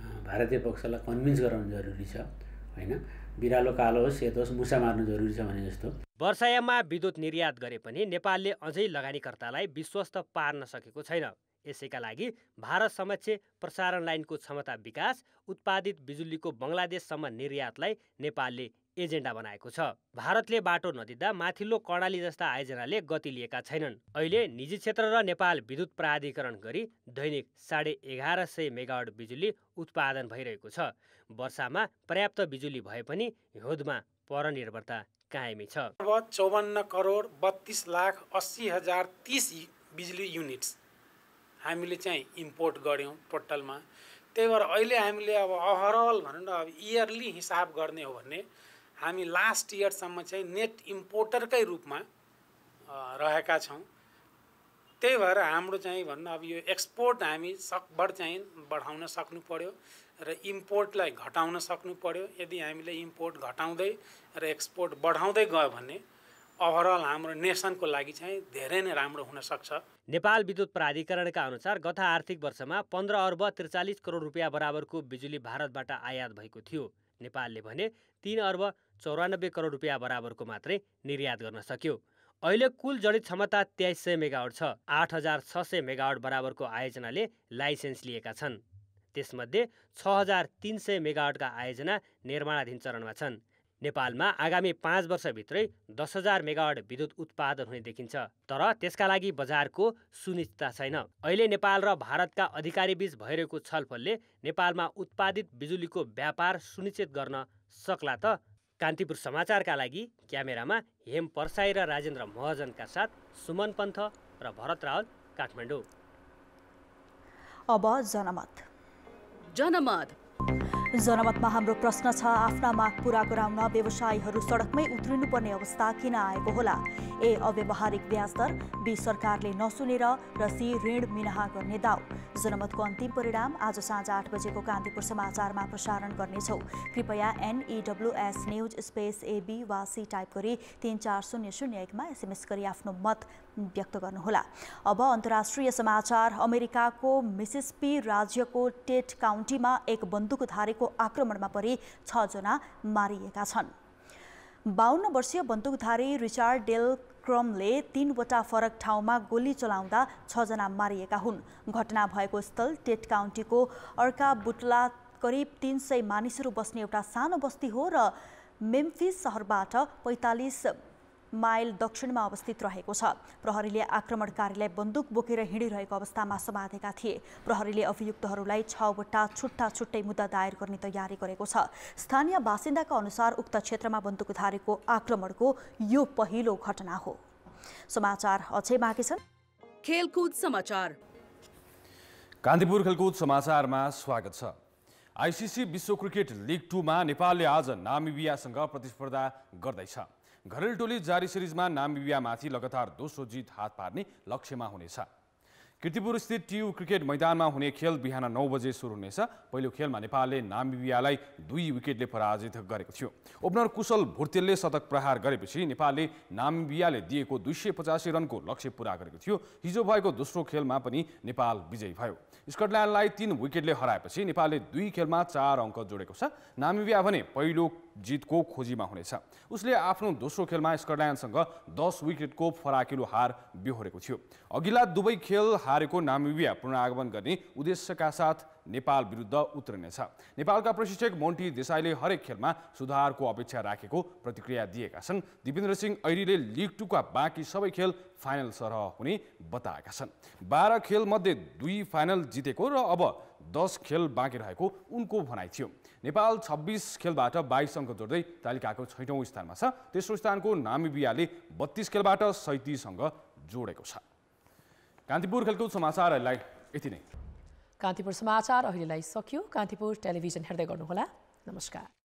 भारतीय पक्षलाई कन्भिन्स गराउनु जरुरी छ होइन। बिरालो कालो होस् सेतो होस् मुसा मार्नु जरुरी छ भने जस्तो। वर्षायाममा विद्युत निर्यात गरे पनि नेपालले अझै लगानीकर्तालाई विश्वस्त पार्न सकेको छैन। यसैका लागि भारत समक्ष प्रसारण लाइनको क्षमता विकास, उत्पादित बिजुलीको बङ्गलादेशसम्म निर्यातलाई नेपालले एजेन्डा बनाएको छ। भारतले बाटो नदिँदा माथिल्लो कर्णाली जस्ता आयोजनाले गति लिएका छैनन्। अहिले निजी क्षेत्र र नेपाल विद्युत प्राधिकरण गरी दैनिक 1150 मेगावाट बिजुली उत्पादन भइरहेको छ। वर्षामा पर्याप्त बिजुली भए पनि हिउँदमा परनिर्भरता कायमी छ। 54 करोड 32 लाख 80 हजार 30 बिजुली युनिट्स हामीले चाहिँ इम्पोर्ट गऱ्यौँ टोटलमा। त्यही भएर अहिले हामीले अब ओभरअल भनौँ न अब इयरली हिसाब गर्ने हो भने हामी लास्ट इयरसम्म चाहिँ नेट इम्पोर्टरकै रूपमा रहेका छौँ। त्यही भएर हाम्रो चाहिँ भन्नु अब यो एक्सपोर्ट हामी सकभर चाहिँ बढाउन सक्नु पर्यो र इम्पोर्टलाई घटाउन सक्नु पर्यो। यदि हामीले इम्पोर्ट घटाउँदै र एक्सपोर्ट बढाउँदै गयो भने ओभरअल हाम्रो नेसनको लागि चाहिँ धेरै नै राम्रो हुन सक्छ। नेपाल विद्युत प्राधिकरणका अनुसार गत आर्थिक वर्षमा 15 अर्ब 43 करोड रुपियाँ बराबरको बिजुली भारतबाट आयात भएको थियो। नेपालले भने 3 अर्ब 94 करोड रुपियाँ बराबरको मात्रै निर्यात गर्न सक्यो। अहिले कुल जडित क्षमता 2300 मेगावाट छ। 8600 मेगावाट बराबरको आयोजनाले लाइसेन्स लिएका छन्। त्यसमध्ये 6300 मेगावाटका आयोजना निर्माणाधीन चरणमा छन्। नेपालमा आगामी 5 वर्षभित्रै 10,000 मेगावाट विद्युत उत्पादन हुने देखिन्छ, तर त्यसका लागि बजारको सुनिश्चितता छैन। अहिले नेपाल र भारतका अधिकारीबीच भइरहेको छलफलले नेपालमा उत्पादित बिजुलीको व्यापार सुनिश्चित गर्न सक्ला त? कान्तिपुर समाचारका लागि क्यामेरामा हेम परसाई र राजेन्द्र महजनका साथ सुमन पन्थ र भरत रावल, काठमाडौँ। अब जनमतमा हाम्रो प्रश्न छ, आफ्ना माग पूरा गराउन व्यवसायीहरू सडकमै उत्रिनुपर्ने अवस्था किन आएको होला? ए. अव्यावहारिक ब्याज दर, बी. सरकारले नसुनेर, र सी. ऋण मिनाहा गर्ने दाउ। जनमतको अन्तिम परिणाम आज साँझ 8 बजेको कान्तिपुर समाचारमा प्रसारण गर्नेछौँ। कृपया NEWS न्युज स्पेस AB वा C टाइप गरी 34001मा SMS गरी आफ्नो मत व्यक्त गर्नुहोला। अब अन्तर्राष्ट्रिय समाचार। अमेरिकाको मिसिसिपी राज्यको टेट काउन्टीमा एक बन्दुकधारीको आक्रमणमा परि 6 जना मारिएका छन्। 52 वर्षीय बन्दुकधारी रिचार्ड डेल क्रमले 3 वटा फरक ठाउँमा गोली चलाउँदा 6 जना मारिएका हुन्। घटना भएको स्थल टेट काउन्टीको अर्का बुटला करिब 300 मानिसहरू बस्ने एउटा सानो बस्ती हो र मेम्फिस सहरबाट 45 माइल दक्षिणमा अवस्थित रहेको छ। प्रहरीले आक्रमणकारीलाई बन्दुक बोकेर हिँडिरहेको अवस्थामा समातेका थिए। प्रहरीले अभियुक्तहरूलाई 6 वटा छुट्टै मुद्दा दायर गर्ने तयारी गरेको छ। स्थानीय बासिन्दाका अनुसार उक्त क्षेत्रमा बन्दुकधारीको आक्रमणको यो पहिलो घटना हो। समाचार अझै बाँकी छन्। खेलकुद समाचार। कान्तिपुर खेलकुद समाचारमा स्वागत छ। आइसिसी विश्व क्रिकेट लिग 2 मा नेपालले आज नामिबियासँग प्रतिस्पर्धा गर्दैछ। घरेलु टोली जारी सिरिजमा नामिबियामाथि लगातार दोस्रो जित हात पार्ने लक्ष्यमा हुनेछ। कीर्तिपुर स्थित TU क्रिकेट मैदानमा हुने खेल बिहान 9 बजे सुरु हुनेछ। पहिलो खेलमा नेपालले नामिबियालाई 2 विकेटले पराजित गरेको थियो। ओपनर कुशल भुर्तेलले शतक प्रहार गरेपछि नेपालले नामिबियाले दिएको 285 रनको लक्ष्य पूरा गरेको थियो। हिजो भएको दोस्रो खेलमा पनि नेपाल विजयी भयो। स्कटल्यान्डलाई 3 विकेटले हराएपछि नेपालले 2 खेलमा 4 अङ्क जोडेको छ। नामिबिया भने पहिलो जितको खोजीमा हुनेछ। उसले आफ्नो दोस्रो खेलमा स्कटल्यान्डसँग 10 विकेटको फराकिलो हार बेहोरेको थियो। अघिल्ला दुवै खेल हारेको नामिबिया पुनरागमन गर्ने उद्देश्यका साथ नेपाल विरुद्ध उत्रिनेछ। नेपालका प्रशिक्षक मोन्टी देसाईले हरेक खेलमा सुधारको अपेक्षा राखेको प्रतिक्रिया दिएका छन्। दिपेन्द्र सिंह ऐरीले लिग 2 का बाँकी सबै खेल फाइनल सरह हुने बताएका छन्। 12 खेल मध्ये 2 फाइनल जितेको र अब 10 खेल बाँकी रहेको उनको भनाइ थियो। नेपाल 26 खेलबाट 22 अङ्क जोड्दै तालिकाको 6औं स्थानमा छ। तेस्रो स्थानको नामिबियाले 32 खेलबाट 37 अङ्क जोडेको छ। कान्तिपुर खेलकुद समाचारहरूलाई यति नै। कान्तिपुर समाचार अहिलेलाई सकियो। कान्तिपुर टेलिभिजन हेर्दै गर्नुहोला। नमस्कार।